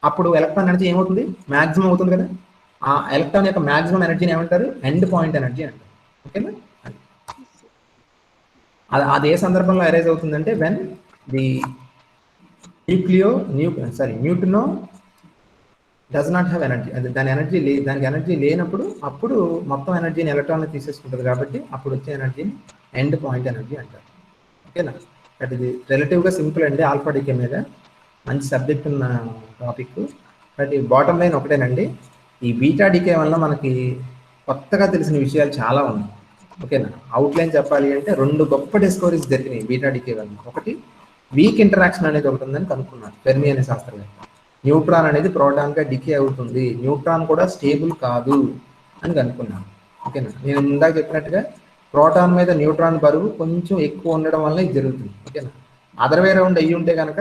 అప్పుడు ఎలక్ట్రాన్ ఎనర్జీ ఏమవుతుంది, మాక్సిమం అవుతుంది కదా. ఆ ఎలక్ట్రాన్ యొక్క మాక్సిమం ఎనర్జీని ఏమంటారు, ఎండ్ పాయింట్ ఎనర్జీ అంటారు. ఓకేనా? అది ఏ సందర్భంలో అరైజ్ అవుతుందంటే when the neutrino does not have energy, అది దానికి ఎనర్జీ లేనప్పుడు అప్పుడు మొత్తం ఎనర్జీని ఎలక్ట్రాన్ తీసేసుకుంటుంది కాబట్టి అప్పుడు వచ్చే ఎనర్జీని ఎండ్ పాయింట్ ఎనర్జీ అంటారు. ఓకేనా? బట్ ఇది రిలేటివ్గా సింపుల్ అండి, ఆల్ఫా డికే మీద మంచి సబ్జెక్ట్ ఉన్న టాపిక్. బట్ ఈ బాటమ్ లైన్ ఒకటేనండి, ఈ బీటా డికే వల్ల మనకి కొత్తగా తెలిసిన విషయాలు చాలా ఉన్నాయి. ఓకేనా? అవుట్లైన్ చెప్పాలి అంటే రెండు గొప్ప డిస్కవరీస్ జరిగినాయి బీటా డికే వల్ల. ఒకటి, వీక్ ఇంటరాక్షన్ అనేది ఒకటి ఉందని కనుక్కున్నారు ఫెర్మి అనే శాస్త్రవేత్త. న్యూట్రాన్ అనేది ప్రోటాన్గా డికే అవుతుంది, న్యూట్రాన్ కూడా స్టేబుల్ కాదు అని కనుక్కున్నాను. ఓకేనా? నేను ముందాక చెప్పినట్టుగా ప్రోటాన్ మీద న్యూట్రాన్ బరువు కొంచెం ఎక్కువ ఉండడం వల్ల ఇది జరుగుతుంది. ఓకేనా? అదర్ వే రౌండ్ అయ్యి ఉంటే కనుక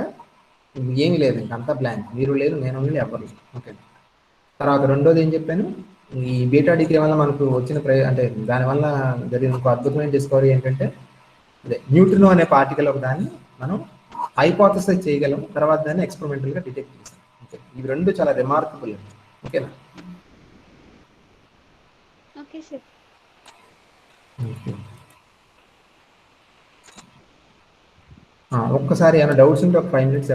ఏమీ లేదు, ఇంకంతా బ్లాంక్, మీరు లేదు, నేను లేదు, ఎవరు. ఓకేనా? తర్వాత రెండోది ఏం చెప్పాను, ఈ బీటా డికే వల్ల మనకు వచ్చిన అంటే దానివల్ల జరిగిన ఒక అద్భుతమైన డిస్కవరీ ఏంటంటే అదే న్యూట్రినో అనే పార్టికల్ ఒక దాన్ని మనం హైపోథెసిస్ చేయగలం, తర్వాత దాన్ని ఎక్స్పెరిమెంటల్గా డిటెక్ట్ చేస్తాం. ఓకే, ఇవి రెండు చాలా రిమార్కబుల్ అండి. ఓకేనా? Okay sir. ఒక్కసారి ఏమైనా డౌట్స్ ఉంటే ఒక 5 minutes